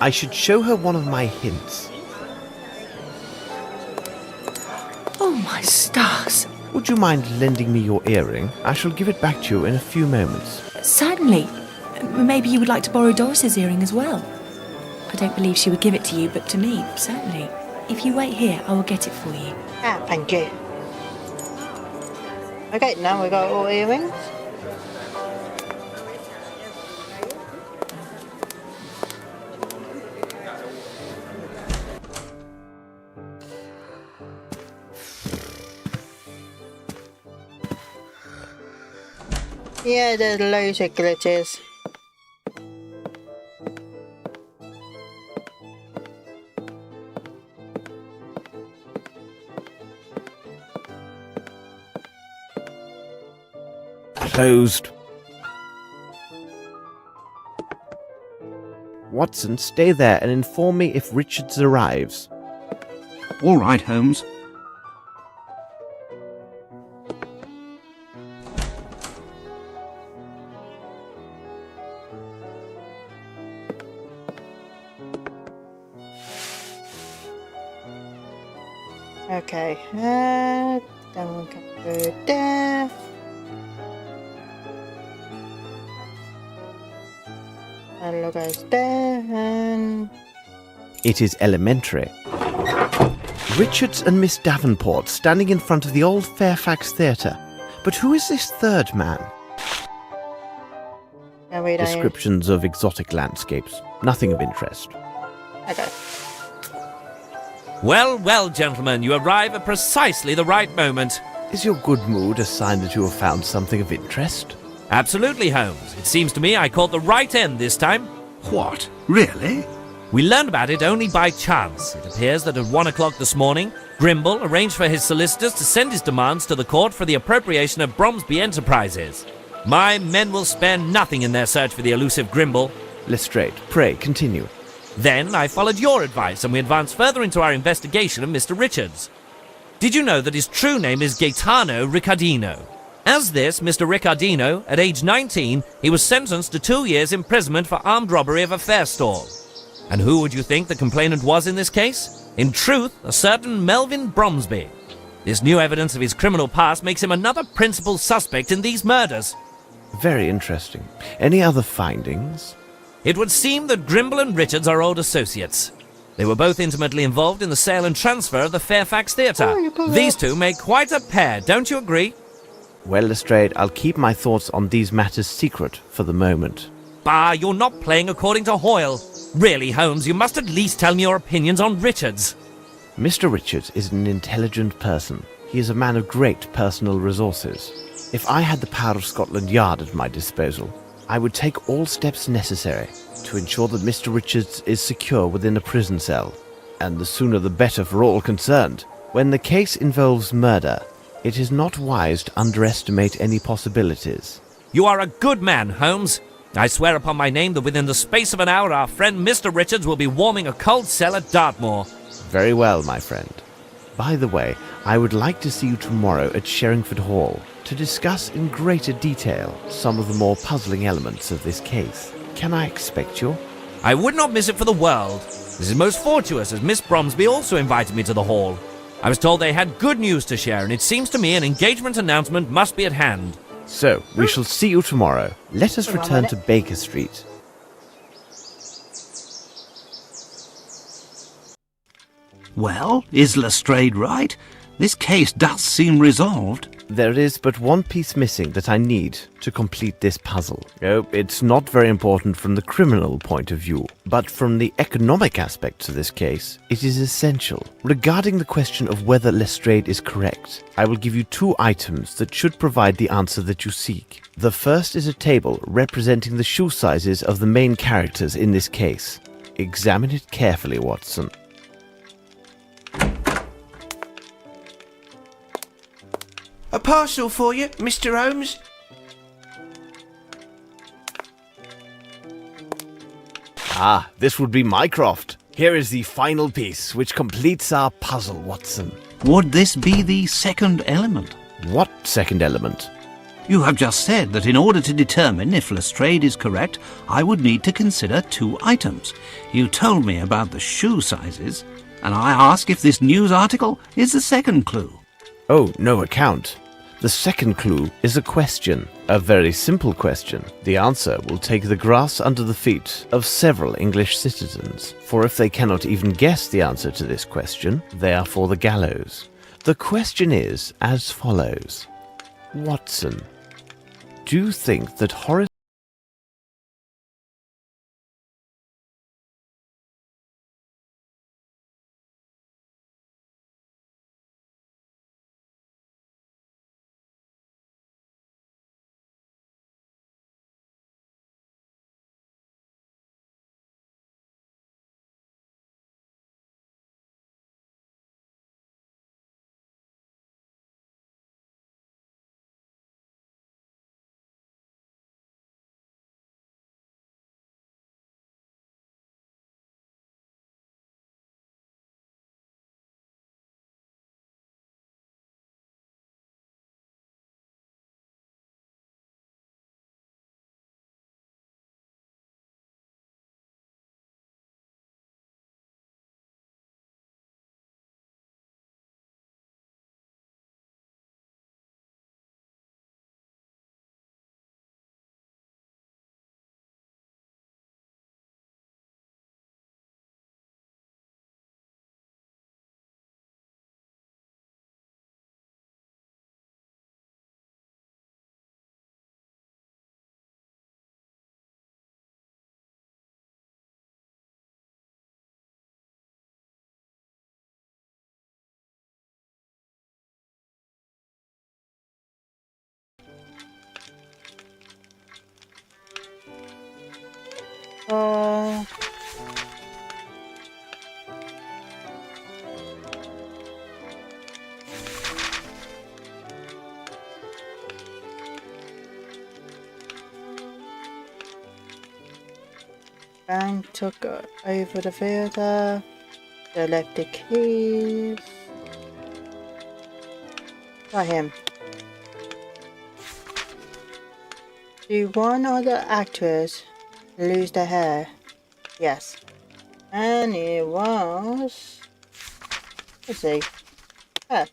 I should show her one of my hints. Oh, my stars. Would you mind lending me your earring? I shall give it back to you in a few moments. Certainly. Maybe you would like to borrow Doris's earring as well. I don't believe she would give it to you, but to me, certainly. If you wait here, I will get it for you. Ah, thank you. Okay, now we got all earrings. Yeah, there's loads of glitches. Closed. Watson, stay there and inform me if Richards arrives. All right, Holmes. Okay, that one can go there. And look at there, and It is elementary. Richards and Miss Davenport standing in front of the old Fairfax Theatre. But who is this third man? now we don't. Descriptions of exotic landscapes. Nothing of interest. Okay. Well, well, gentlemen, you arrive at precisely the right moment. Is your good mood a sign that you have found something of interest? Absolutely, Holmes. It seems to me I caught the right end this time. What? Really? We learned about it only by chance. It appears that at 1 o'clock this morning, Grimble arranged for his solicitors to send his demands to the court for the appropriation of Bromsby Enterprises. My men will spare nothing in their search for the elusive Grimble. Lestrade, pray continue. Then I followed your advice and we advanced further into our investigation of Mr. Richards. Did you know that his true name is Gaetano Riccardino? As this Mr. Riccardino, at age 19, he was sentenced to 2 years imprisonment for armed robbery of a fair stall. And who would you think the complainant was in this case? In truth, a certain Melvin Bromsby. This new evidence of his criminal past makes him another principal suspect in these murders. Very interesting. Any other findings? It would seem that Grimble and Richards are old associates. They were both intimately involved in the sale and transfer of the Fairfax Theatre. These two make quite a pair, don't you agree? Well, Lestrade, I'll keep my thoughts on these matters secret for the moment. Bah, you're not playing according to Hoyle. Really, Holmes, you must at least tell me your opinions on Richards. Mr. Richards is an intelligent person. He is a man of great personal resources. If I had the power of Scotland Yard at my disposal, I would take all steps necessary to ensure that Mr. Richards is secure within a prison cell. And the sooner the better for all concerned. When the case involves murder, it is not wise to underestimate any possibilities. You are a good man, Holmes. I swear upon my name that within the space of an hour our friend Mr. Richards will be warming a cold cell at Dartmoor. Very well, my friend. By the way, I would like to see you tomorrow at Sherringford Hall to discuss in greater detail some of the more puzzling elements of this case. Can I expect you? I would not miss it for the world. This is most fortuitous, as Miss Bromsby also invited me to the hall. I was told they had good news to share, and it seems to me an engagement announcement must be at hand. So, we shall see you tomorrow. Let us return to Baker Street. Well, is Lestrade right? This case does seem resolved. There is but one piece missing that I need to complete this puzzle. Oh, it's not very important from the criminal point of view, but from the economic aspects of this case, it is essential. Regarding the question of whether Lestrade is correct, I will give you 2 items that should provide the answer that you seek. The first is a table representing the shoe sizes of the main characters in this case. Examine it carefully, Watson. A parcel for you, Mr. Holmes. Ah, this would be Mycroft. Here is the final piece, which completes our puzzle, Watson. Would this be the second element? What second element? You have just said that in order to determine if Lestrade is correct, I would need to consider 2 items. You told me about the shoe sizes, and I ask if this news article is the second clue. Oh, no account. The second clue is a question, a very simple question. The answer will take the grass under the feet of several English citizens, for if they cannot even guess the answer to this question, they are for the gallows. The question is as follows. Watson, do you think that Horace Bank took over the theatre. They left the keys. Try him. Do one of the actors lose their hair? Yes. And it was... let's see. Ah,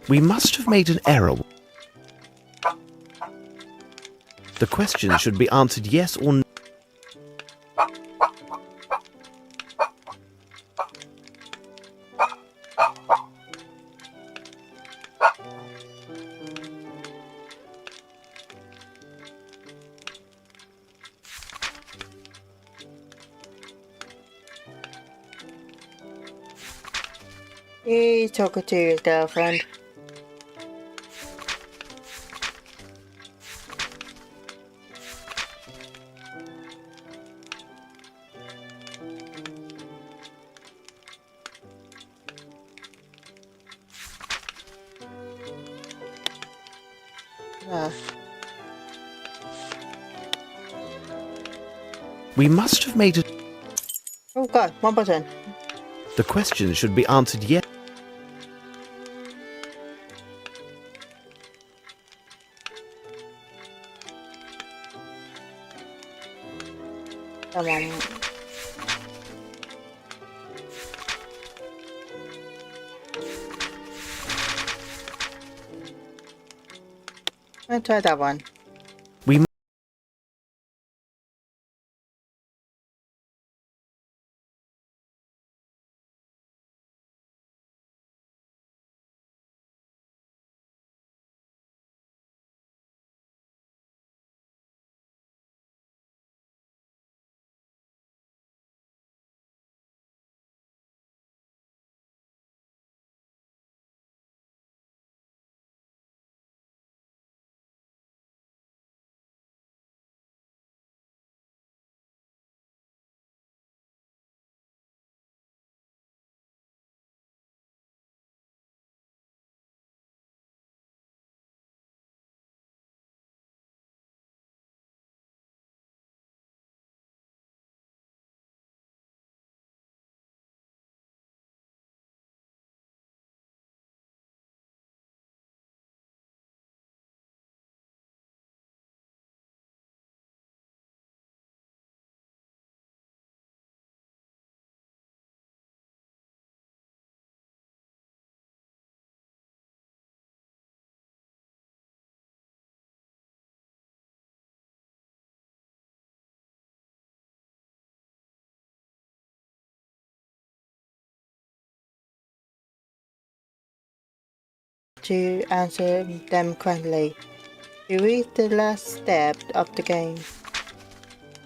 We must have made an error. The question should be answered yes or no. He's talking to his girlfriend. We must have made a... Oh god, 1%. The question should be answered yes. Come on. I'll try that one. We To answer them correctly. You reach the last step of the game.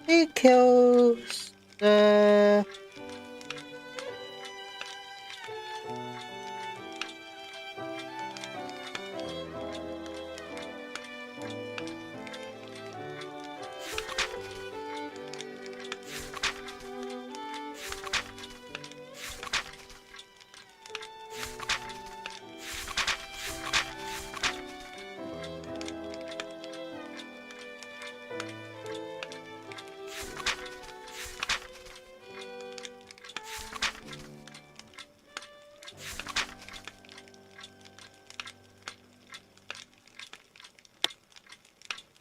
He kills the...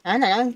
I don't know.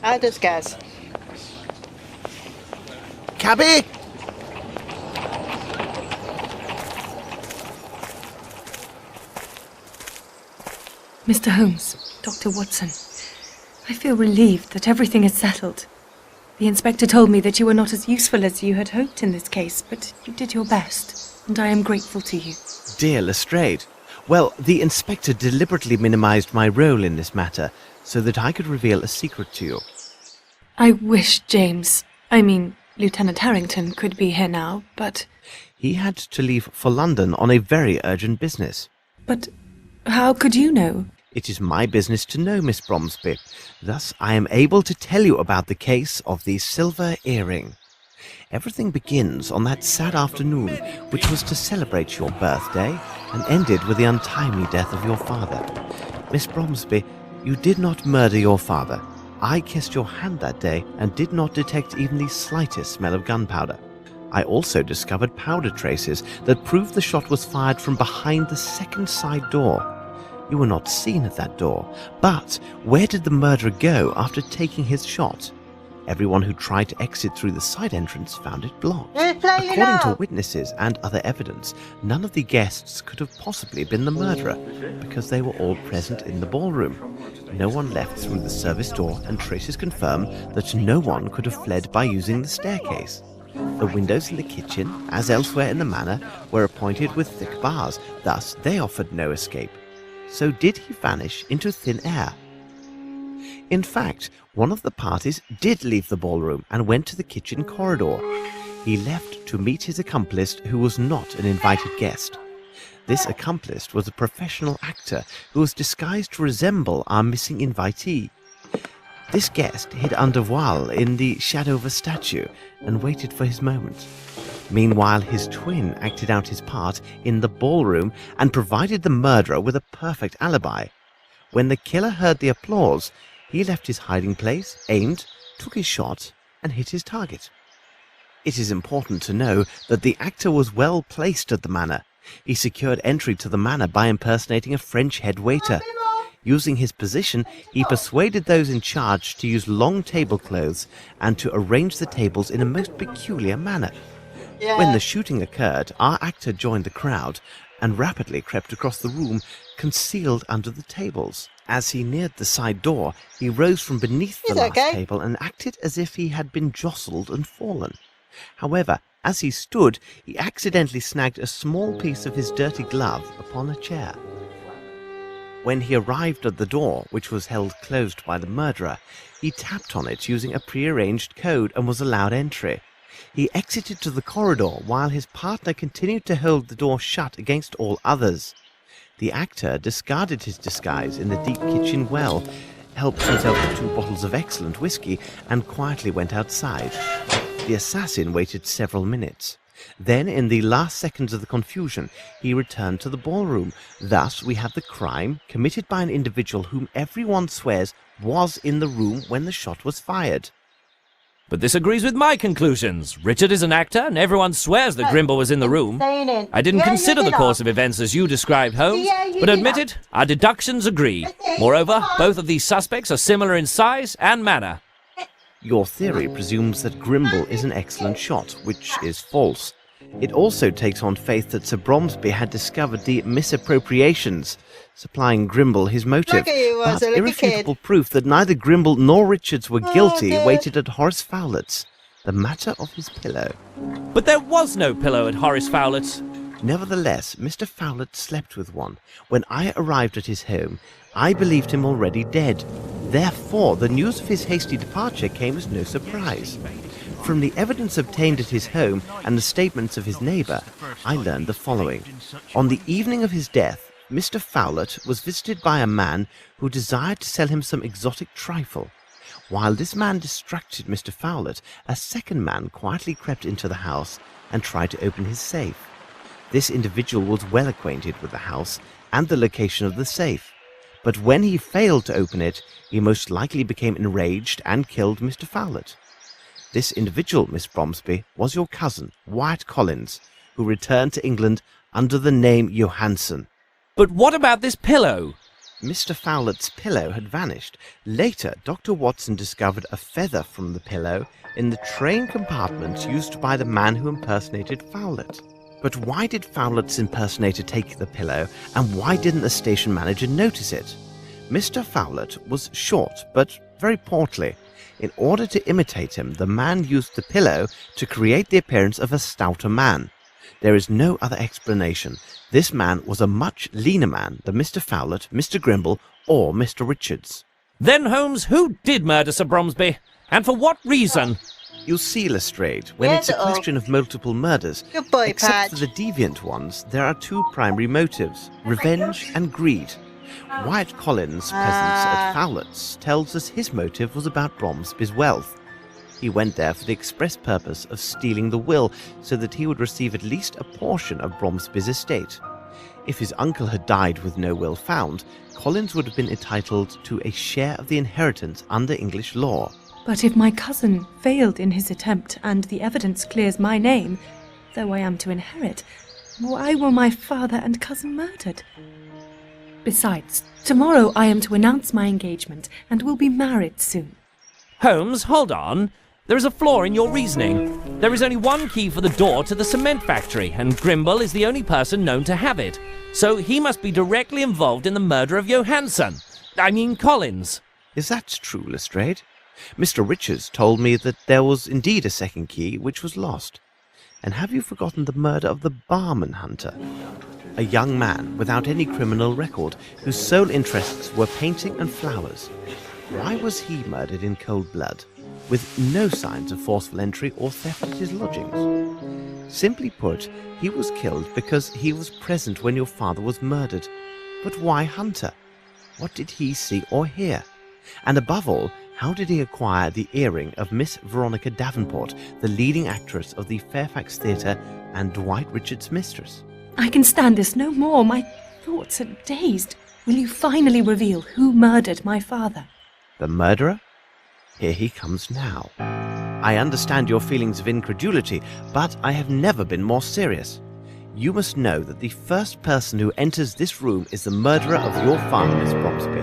I'll just guess. Cabby! Mr. Holmes, Dr. Watson, I feel relieved that everything is settled. The inspector told me that you were not as useful as you had hoped in this case, but you did your best, and I am grateful to you. Dear Lestrade, well, the inspector deliberately minimized my role in this matter so that I could reveal a secret to you. I wish Lieutenant Harrington could be here now, but... He had to leave for London on a very urgent business. But how could you know? It is my business to know, Miss Bromsby. Thus, I am able to tell you about the case of the silver earring. Everything begins on that sad afternoon, which was to celebrate your birthday, and ended with the untimely death of your father. Miss Bromsby, you did not murder your father. I kissed your hand that day and did not detect even the slightest smell of gunpowder. I also discovered powder traces that proved the shot was fired from behind the second side door. You were not seen at that door, but where did the murderer go after taking his shot? Everyone who tried to exit through the side entrance found it blocked. According to witnesses and other evidence, none of the guests could have possibly been the murderer, because they were all present in the ballroom. No one left through the service door, and traces confirm that no one could have fled by using the staircase. The windows in the kitchen, as elsewhere in the manor, were appointed with thick bars, thus they offered no escape. So did he vanish into thin air? In fact, one of the parties did leave the ballroom and went to the kitchen corridor. He left to meet his accomplice, who was not an invited guest. This accomplice was a professional actor who was disguised to resemble our missing invitee. This guest hid under voile in the shadow of a statue and waited for his moment. Meanwhile, his twin acted out his part in the ballroom and provided the murderer with a perfect alibi. When the killer heard the applause, he left his hiding place, aimed, took his shot, and hit his target. It is important to know that the actor was well placed at the manor. He secured entry to the manor by impersonating a French head waiter. Using his position, he persuaded those in charge to use long tablecloths and to arrange the tables in a most peculiar manner. When the shooting occurred, our actor joined the crowd and rapidly crept across the room, concealed under the tables. As he neared the side door, he rose from beneath the last table and acted as if he had been jostled and fallen. However, as he stood, he accidentally snagged a small piece of his dirty glove upon a chair. When he arrived at the door, which was held closed by the murderer, he tapped on it using a prearranged code and was allowed entry. He exited to the corridor while his partner continued to hold the door shut against all others. The actor discarded his disguise in the deep kitchen well, helped himself to 2 bottles of excellent whiskey, and quietly went outside. The assassin waited several minutes. Then, in the last seconds of the confusion, he returned to the ballroom. Thus, we have the crime committed by an individual whom everyone swears was in the room when the shot was fired. But this agrees with my conclusions. Richard is an actor, and everyone swears that Grimble was in the room. I didn't consider the course of events as you described, Holmes, but admitted, our deductions agree. Moreover, both of these suspects are similar in size and manner. Your theory presumes that Grimble is an excellent shot, which is false. It also takes on faith that Sir Bromsby had discovered the misappropriations, supplying Grimble his motive. But irrefutable proof that neither Grimble nor Richards were guilty waited at Horace Fowlett's, the matter of his pillow. But there was no pillow at Horace Fowlett's. Nevertheless, Mr. Fowlett slept with one. When I arrived at his home, I believed him already dead. Therefore, the news of his hasty departure came as no surprise. From the evidence obtained at his home and the statements of his neighbour, I learned the following. On the evening of his death, Mr. Fowlett was visited by a man who desired to sell him some exotic trifle. While this man distracted Mr. Fowlett, a second man quietly crept into the house and tried to open his safe. This individual was well acquainted with the house and the location of the safe, but when he failed to open it, he most likely became enraged and killed Mr. Fowlett. This individual, Miss Bromsby, was your cousin, Wyatt Collins, who returned to England under the name Johansson. But what about this pillow? Mr. Fowlett's pillow had vanished. Later, Dr. Watson discovered a feather from the pillow in the train compartment used by the man who impersonated Fowlett. But why did Fowlett's impersonator take the pillow, and why didn't the station manager notice it? Mr. Fowlett was short, but very portly. In order to imitate him, the man used the pillow to create the appearance of a stouter man. There is no other explanation. This man was a much leaner man than Mr. Fowlett, Mr. Grimble, or Mr. Richards. Then, Holmes, who did murder Sir Bromsby? And for what reason? You see, Lestrade, when it's a question of multiple murders, Good boy, except Patch. for the deviant ones, there are two primary motives, revenge and greed. Wyatt Collins' presence at Fowlett's tells us his motive was about Bromsby's wealth. He went there for the express purpose of stealing the will so that he would receive at least a portion of Bromsby's estate. If his uncle had died with no will found, Collins would have been entitled to a share of the inheritance under English law. But if my cousin failed in his attempt and the evidence clears my name, though I am to inherit, why were my father and cousin murdered? Besides, tomorrow I am to announce my engagement and will be married soon. Holmes, hold on. There is a flaw in your reasoning. There is only one key for the door to the cement factory, and Grimble is the only person known to have it. So he must be directly involved in the murder of Collins. Is that true, Lestrade? Mr. Richards told me that there was indeed a second key which was lost. And have you forgotten the murder of the barman hunter? A young man without any criminal record, whose sole interests were painting and flowers. Why was he murdered in cold blood, with no signs of forceful entry or theft at his lodgings? Simply put, he was killed because he was present when your father was murdered. But why Hunter? What did he see or hear? And above all, how did he acquire the earring of Miss Veronica Davenport, the leading actress of the Fairfax Theatre and Dwight Richards' mistress? I can stand this no more. My thoughts are dazed. Will you finally reveal who murdered my father? The murderer? Here he comes now. I understand your feelings of incredulity, but I have never been more serious. You must know that the first person who enters this room is the murderer of your father, Miss Bromsby,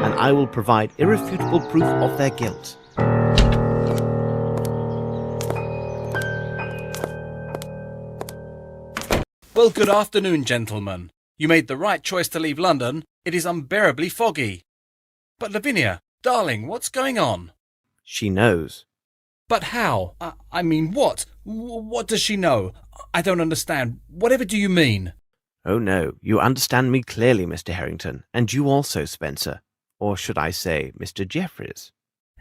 and I will provide irrefutable proof of their guilt. Well, good afternoon, gentlemen. You made the right choice to leave London. It is unbearably foggy. But Lavinia, darling, what's going on? She knows. But how? I mean, what? What does she know? I don't understand. Whatever do you mean? Oh no, you understand me clearly, Mr. Harrington, and you also, Spencer. Or should I say, Mr. Jeffries?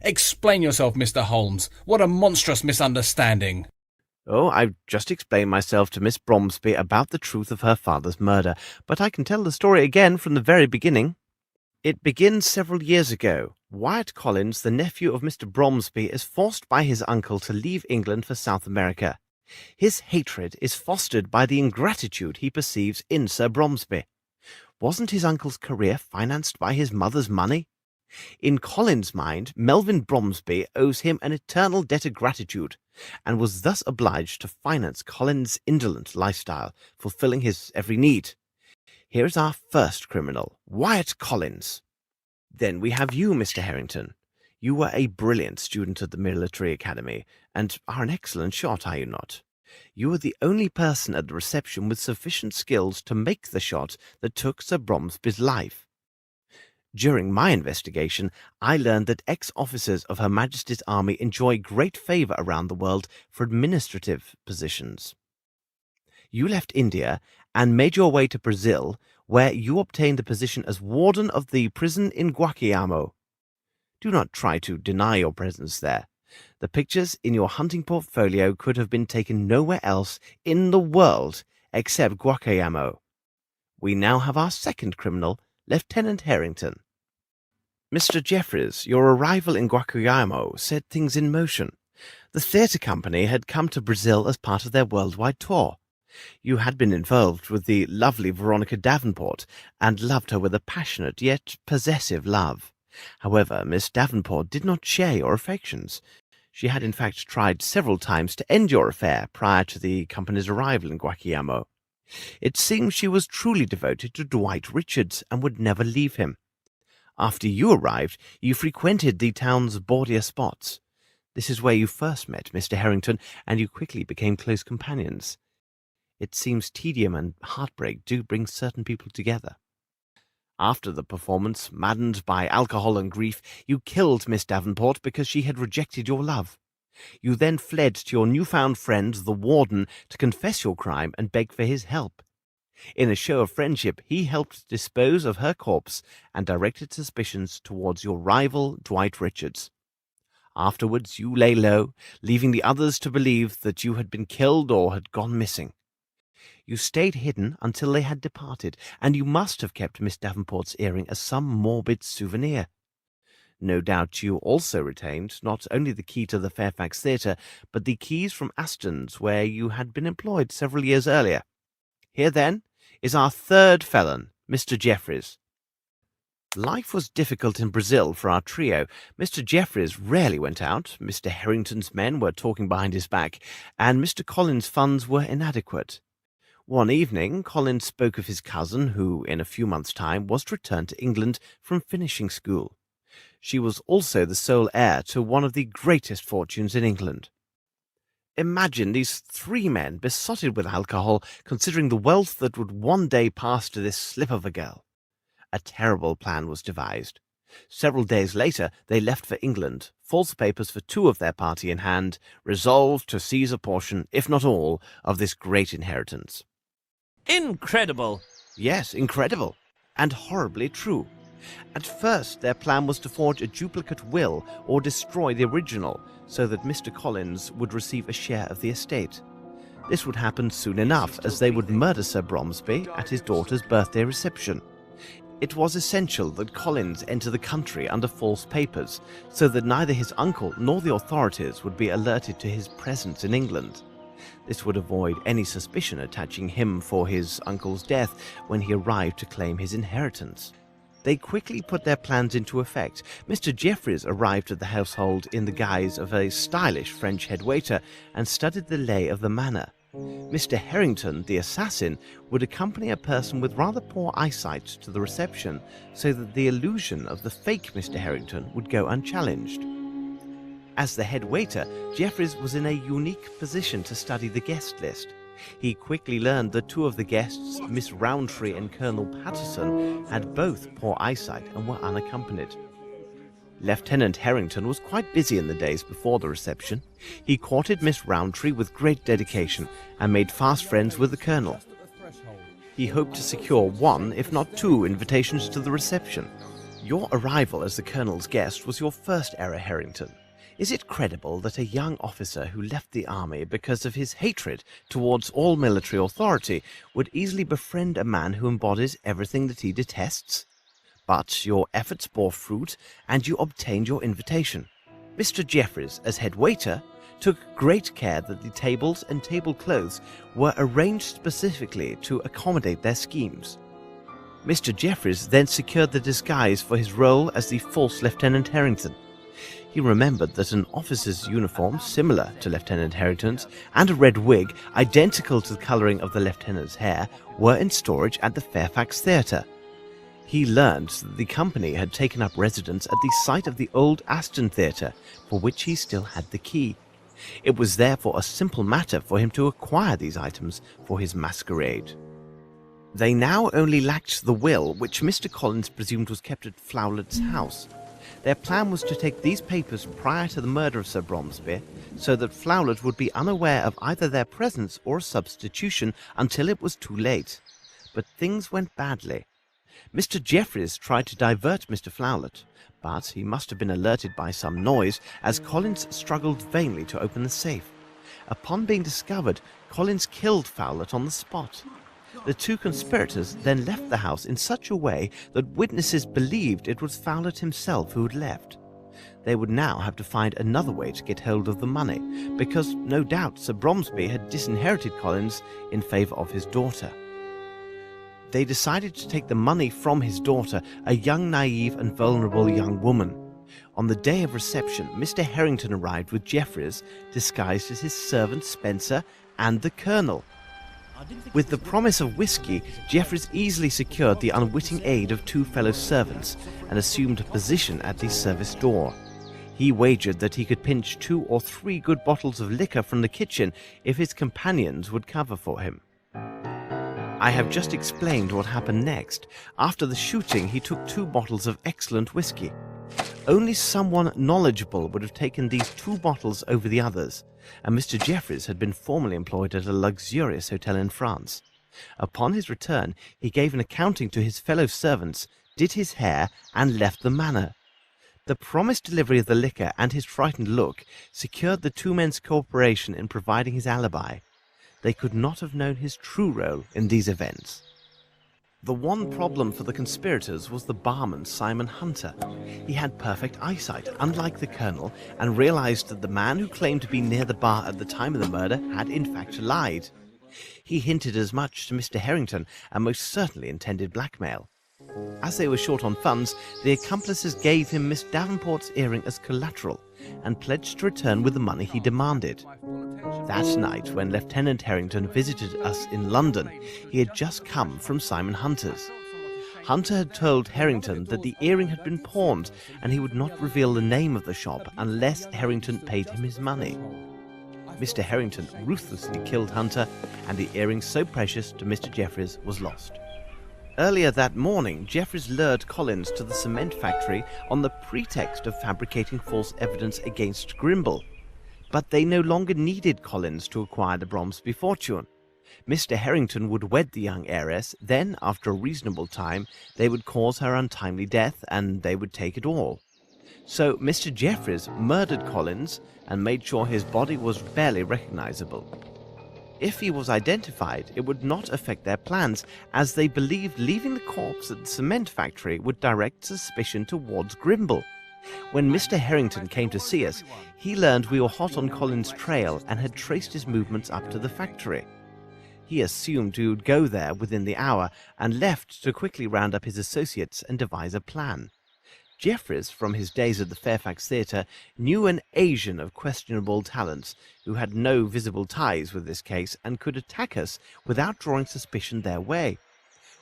Explain yourself, Mr. Holmes. What a monstrous misunderstanding. Oh, I've just explained myself to Miss Bromsby about the truth of her father's murder, but I can tell the story again from the very beginning. It begins several years ago. Wyatt Collins, the nephew of Mr. Bromsby, is forced by his uncle to leave England for South America. His hatred is fostered by the ingratitude he perceives in Sir Bromsby. Wasn't his uncle's career financed by his mother's money? In Collins' mind, Melvyn Bromsby owes him an eternal debt of gratitude, and was thus obliged to finance Collins' indolent lifestyle, fulfilling his every need. Here is our first criminal, Wyatt Collins. Then we have you, Mr. Harrington. You were a brilliant student at the military academy, and are an excellent shot, are you not? You were the only person at the reception with sufficient skills to make the shot that took Sir Bromsby's life. During my investigation, I learned that ex-officers of Her Majesty's Army enjoy great favour around the world for administrative positions. You left India and made your way to Brazil, where you obtained the position as warden of the prison in Guaquiamo. Do not try to deny your presence there. The pictures in your hunting portfolio could have been taken nowhere else in the world except Guaquiamo. We now have our second criminal, Lieutenant Harrington. Mr. Jeffries, your arrival in Guaquiamo set things in motion. The theatre company had come to Brazil as part of their worldwide tour. You had been involved with the lovely Veronica Davenport, and loved her with a passionate yet possessive love. However, Miss Davenport did not share your affections. She had in fact tried several times to end your affair prior to the company's arrival in Guaquiamo. It seems she was truly devoted to Dwight Richards, and would never leave him. After you arrived, you frequented the town's bawdier spots. This is where you first met Mr. Harrington, and you quickly became close companions. It seems tedium and heartbreak do bring certain people together. After the performance, maddened by alcohol and grief, you killed Miss Davenport because she had rejected your love. You then fled to your newfound friend, the warden, to confess your crime and beg for his help. In a show of friendship, he helped dispose of her corpse and directed suspicions towards your rival, Dwight Richards. Afterwards, you lay low, leaving the others to believe that you had been killed or had gone missing. You stayed hidden until they had departed, and you must have kept Miss Davenport's earring as some morbid souvenir. No doubt you also retained not only the key to the Fairfax Theatre, but the keys from Aston's, where you had been employed several years earlier. Here, then, is our third felon, Mr. Jeffreys. Life was difficult in Brazil for our trio. Mr. Jeffreys rarely went out, Mr. Harrington's men were talking behind his back, and Mr. Collins' funds were inadequate. One evening, Collins spoke of his cousin, who, in a few months' time, was to return to England from finishing school. She was also the sole heir to one of the greatest fortunes in England. Imagine these three men besotted with alcohol, considering the wealth that would one day pass to this slip of a girl. A terrible plan was devised. Several days later, they left for England, false papers for two of their party in hand, resolved to seize a portion, if not all, of this great inheritance. Incredible! Yes, incredible, and horribly true. At first, their plan was to forge a duplicate will or destroy the original, so that Mr. Collins would receive a share of the estate. This would happen soon enough, as they would murder Sir Bromsby at his daughter's birthday reception. It was essential that Collins enter the country under false papers, so that neither his uncle nor the authorities would be alerted to his presence in England. This would avoid any suspicion attaching him for his uncle's death when he arrived to claim his inheritance. They quickly put their plans into effect. Mr. Jeffreys arrived at the household in the guise of a stylish French head waiter and studied the lay of the manor. Mr. Harrington, the assassin, would accompany a person with rather poor eyesight to the reception, so that the illusion of the fake Mr. Harrington would go unchallenged. As the head waiter, Jeffreys was in a unique position to study the guest list. He quickly learned that two of the guests, Miss Rowntree and Colonel Patterson, had both poor eyesight and were unaccompanied. Lieutenant Harrington was quite busy in the days before the reception. He courted Miss Rowntree with great dedication and made fast friends with the Colonel. He hoped to secure one, if not two, invitations to the reception. Your arrival as the Colonel's guest was your first error, Harrington. Is it credible that a young officer who left the army because of his hatred towards all military authority would easily befriend a man who embodies everything that he detests? But your efforts bore fruit, and you obtained your invitation. Mr. Jeffreys, as head waiter, took great care that the tables and tablecloths were arranged specifically to accommodate their schemes. Mr. Jeffreys then secured the disguise for his role as the false Lieutenant Harrington. He remembered that an officer's uniform, similar to Lieutenant Harrington's, and a red wig, identical to the colouring of the lieutenant's hair, were in storage at the Fairfax Theatre. He learned that the company had taken up residence at the site of the old Aston Theatre, for which he still had the key. It was therefore a simple matter for him to acquire these items for his masquerade. They now only lacked the will, which Mr. Collins presumed was kept at Flowlet's house. Their plan was to take these papers prior to the murder of Sir Bromsby, so that Flowlet would be unaware of either their presence or a substitution until it was too late. But things went badly. Mr. Jeffreys tried to divert Mr. Flowlet, but he must have been alerted by some noise, as Collins struggled vainly to open the safe. Upon being discovered, Collins killed Flowlet on the spot. The two conspirators then left the house in such a way that witnesses believed it was Flowlet himself who had left. They would now have to find another way to get hold of the money, because no doubt Sir Bromsby had disinherited Collins in favour of his daughter. They decided to take the money from his daughter, a young, naive and vulnerable young woman. On the day of reception, Mr. Harrington arrived with Jeffreys, disguised as his servant Spencer and the Colonel. With the promise of whiskey, Jeffries easily secured the unwitting aid of 2 fellow servants and assumed a position at the service door. He wagered that he could pinch 2 or 3 good bottles of liquor from the kitchen if his companions would cover for him. I have just explained what happened next. After the shooting, he took 2 bottles of excellent whiskey. Only someone knowledgeable would have taken these 2 bottles over the others, and Mr. Jeffries had been formerly employed at a luxurious hotel in France. Upon his return, he gave an accounting to his fellow servants, did his hair, and left the manor. The promised delivery of the liquor and his frightened look secured the 2 men's cooperation in providing his alibi. They could not have known his true role in these events. The one problem for the conspirators was the barman Simon Hunter. He had perfect eyesight, unlike the colonel, and realized that the man who claimed to be near the bar at the time of the murder had in fact lied. He hinted as much to Mr. Harrington and most certainly intended blackmail. As they were short on funds, the accomplices gave him Miss Davenport's earring as collateral and pledged to return with the money he demanded. That night, when Lieutenant Harrington visited us in London, he had just come from Simon Hunter's. Hunter had told Harrington that the earring had been pawned and he would not reveal the name of the shop unless Harrington paid him his money. Mr. Harrington ruthlessly killed Hunter, and the earring so precious to Mr. Jeffries was lost. Earlier that morning, Jeffries lured Collins to the cement factory on the pretext of fabricating false evidence against Grimble. But they no longer needed Collins to acquire the Bromsby fortune. Mr. Harrington would wed the young heiress, then, after a reasonable time, they would cause her untimely death, and they would take it all. So Mr. Jeffries murdered Collins and made sure his body was barely recognizable. If he was identified, it would not affect their plans, as they believed leaving the corpse at the cement factory would direct suspicion towards Grimble. When Mr. Harrington came to see us, he learned we were hot on Collins' trail and had traced his movements up to the factory. He assumed we would go there within the hour and left to quickly round up his associates and devise a plan. Jeffries, from his days at the Fairfax Theatre, knew an Asian of questionable talents who had no visible ties with this case and could attack us without drawing suspicion their way.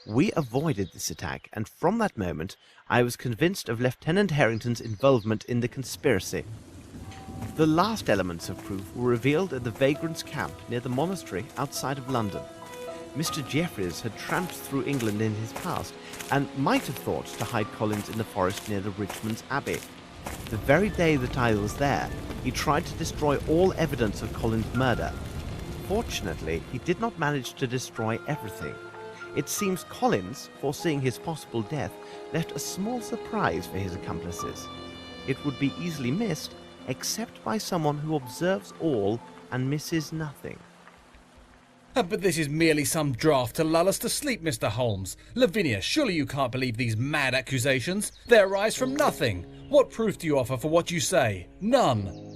We avoided this attack, and from that moment I was convinced of Lieutenant Harrington's involvement in the conspiracy. The last elements of proof were revealed at the vagrants' camp near the monastery outside of London. Mr. Jeffries had tramped through England in his past and might have thought to hide Collins in the forest near the Richmond's Abbey. The very day that I was there, he tried to destroy all evidence of Collins' murder. Fortunately, he did not manage to destroy everything. It seems Collins, foreseeing his possible death, left a small surprise for his accomplices. It would be easily missed, except by someone who observes all and misses nothing. But this is merely some draught to lull us to sleep, Mr. Holmes. Lavinia, surely you can't believe these mad accusations? They arise from nothing. What proof do you offer for what you say? None.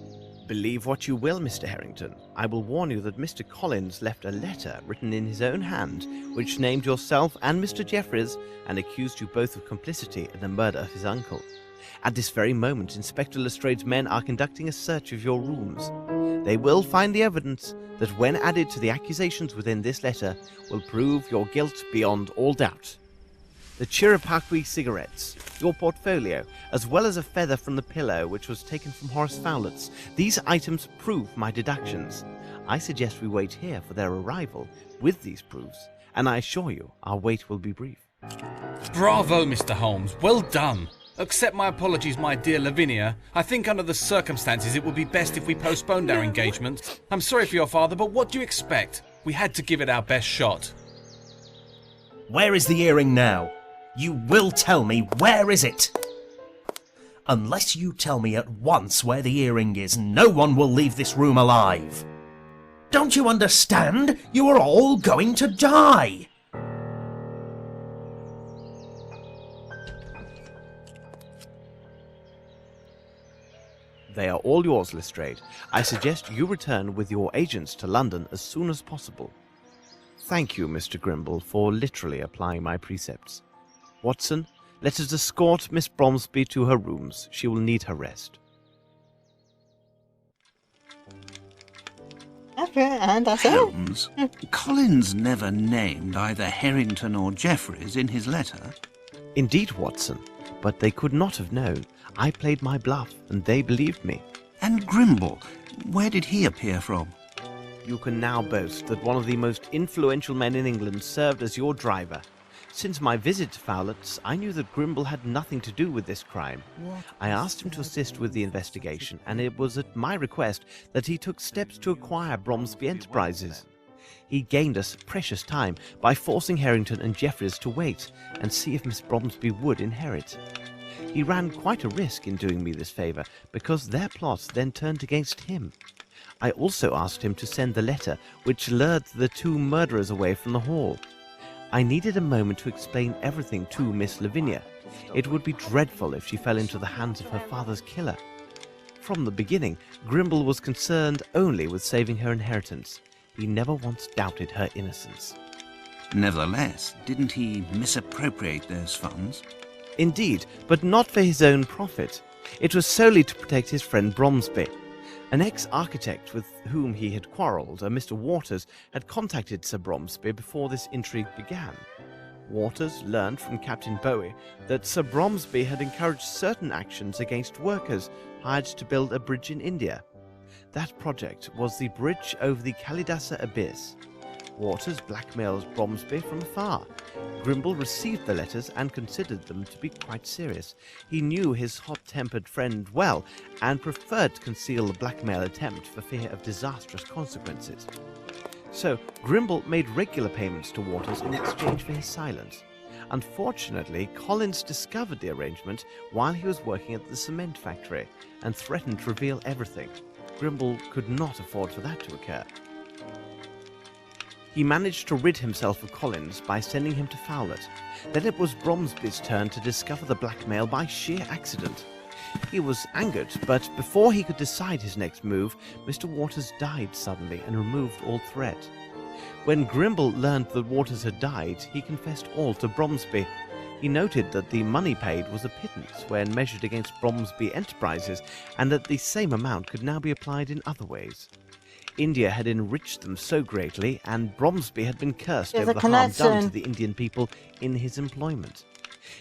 Believe what you will, Mr. Harrington. I will warn you that Mr. Collins left a letter written in his own hand, which named yourself and Mr. Jeffries and accused you both of complicity in the murder of his uncle. At this very moment, Inspector Lestrade's men are conducting a search of your rooms. They will find the evidence that, when added to the accusations within this letter, will prove your guilt beyond all doubt. The Chirapaqui cigarettes, your portfolio, as well as a feather from the pillow which was taken from Horace Fowlett's. These items prove my deductions. I suggest we wait here for their arrival with these proofs, and I assure you our wait will be brief. Bravo, Mr. Holmes. Well done. Accept my apologies, my dear Lavinia. I think under the circumstances it would be best if we postponed our engagement. I'm sorry for your father, but what do you expect? We had to give it our best shot. Where is the earring now? You will tell me, where is it? Unless you tell me at once where the earring is, no one will leave this room alive. Don't you understand? You are all going to die. They are all yours, Lestrade. I suggest you return with your agents to London as soon as possible. Thank you, Mr. Grimble, for literally applying my precepts. Watson, let us escort Miss Bromsby to her rooms. She will need her rest. Okay, and that's it. Holmes, Collins never named either Harrington or Jeffries in his letter. Indeed, Watson, but they could not have known. I played my bluff, and they believed me. And Grimble, where did he appear from? You can now boast that one of the most influential men in England served as your driver. Since my visit to Fowlett's, I knew that Grimble had nothing to do with this crime. I asked him to assist with the investigation, and it was at my request that he took steps to acquire Bromsby Enterprises. He gained us precious time by forcing Harrington and Jeffries to wait and see if Miss Bromsby would inherit. He ran quite a risk in doing me this favour, because their plot then turned against him. I also asked him to send the letter which lured the two murderers away from the hall. I needed a moment to explain everything to Miss Lavinia. It would be dreadful if she fell into the hands of her father's killer. From the beginning, Grimble was concerned only with saving her inheritance. He never once doubted her innocence. Nevertheless, didn't he misappropriate those funds? Indeed, but not for his own profit. It was solely to protect his friend Bromsby. An ex-architect with whom he had quarrelled, a Mr. Waters, had contacted Sir Bromsby before this intrigue began. Waters learned from Captain Bowie that Sir Bromsby had encouraged certain actions against workers hired to build a bridge in India. That project was the bridge over the Kalidasa Abyss. Waters blackmailed Bromsby from afar. Grimble received the letters and considered them to be quite serious. He knew his hot-tempered friend well and preferred to conceal the blackmail attempt for fear of disastrous consequences. So Grimble made regular payments to Waters in exchange for his silence. Unfortunately, Collins discovered the arrangement while he was working at the cement factory and threatened to reveal everything. Grimble could not afford for that to occur. He managed to rid himself of Collins by sending him to Fowlett. Then it was Bromsby's turn to discover the blackmail by sheer accident. He was angered, but before he could decide his next move, Mr. Waters died suddenly and removed all threat. When Grimble learned that Waters had died, he confessed all to Bromsby. He noted that the money paid was a pittance when measured against Bromsby Enterprises, and that the same amount could now be applied in other ways. India had enriched them so greatly, and Bromsby had been cursed over the harm done to the Indian people in his employment.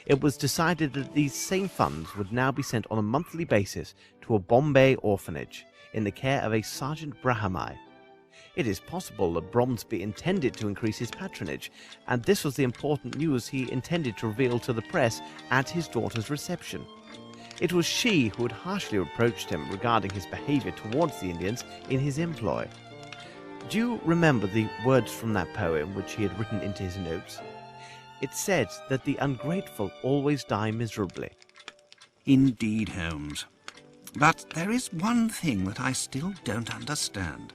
It was decided that these same funds would now be sent on a monthly basis to a Bombay orphanage in the care of a Sergeant Brahamai. It is possible that Bromsby intended to increase his patronage, and this was the important news he intended to reveal to the press at his daughter's reception. It was she who had harshly reproached him regarding his behavior towards the Indians in his employ. Do you remember the words from that poem which he had written into his notes? It said that the ungrateful always die miserably. Indeed, Holmes. But there is one thing that I still don't understand.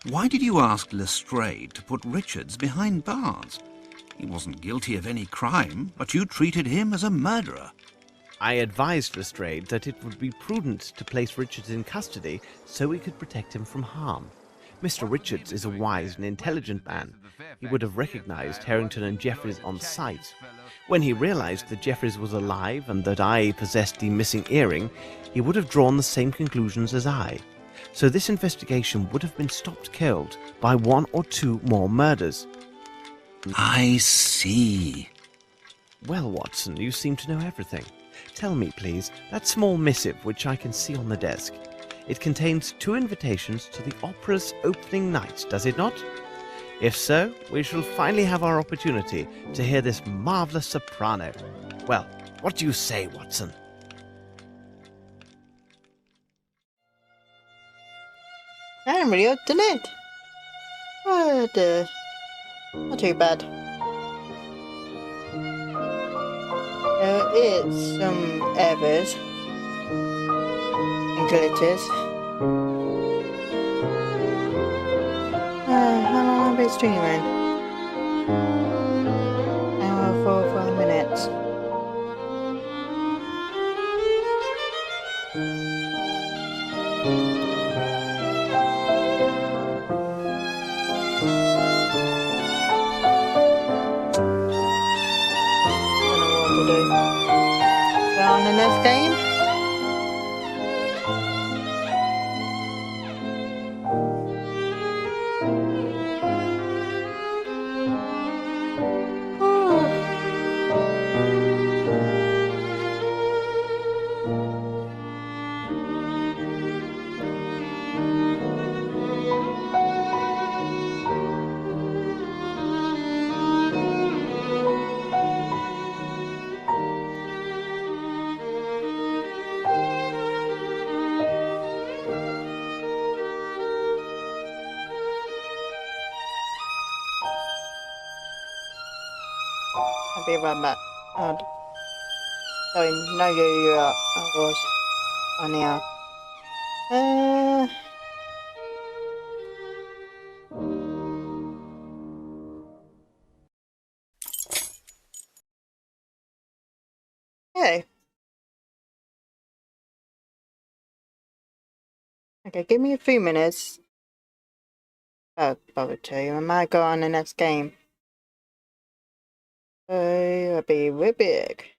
Why did you ask Lestrade to put Richards behind bars? He wasn't guilty of any crime, but you treated him as a murderer. I advised Lestrade that it would be prudent to place Richards in custody so we could protect him from harm. Mr. Richards is a wise and intelligent man. He would have recognized Harrington and Jeffries on sight. When he realized that Jeffries was alive and that I possessed the missing earring, he would have drawn the same conclusions as I. So this investigation would have been stopped cold by one or two more murders. I see. Well, Watson, you seem to know everything. Tell me, please, that small missive which I can see on the desk. It contains 2 invitations to the opera's opening night, does it not? If so, we shall finally have our opportunity to hear this marvellous soprano. Well, what do you say, Watson? I'm really up to it. But, not too bad. There is some errors and glitches. How long have I been streaming? Hour 45 minutes. On the next game. I'll be right back. Oh, sorry, no, I was on the Okay. Okay, give me a few minutes. Oh, bother to you. I might go on the next game. So, I'll be right back.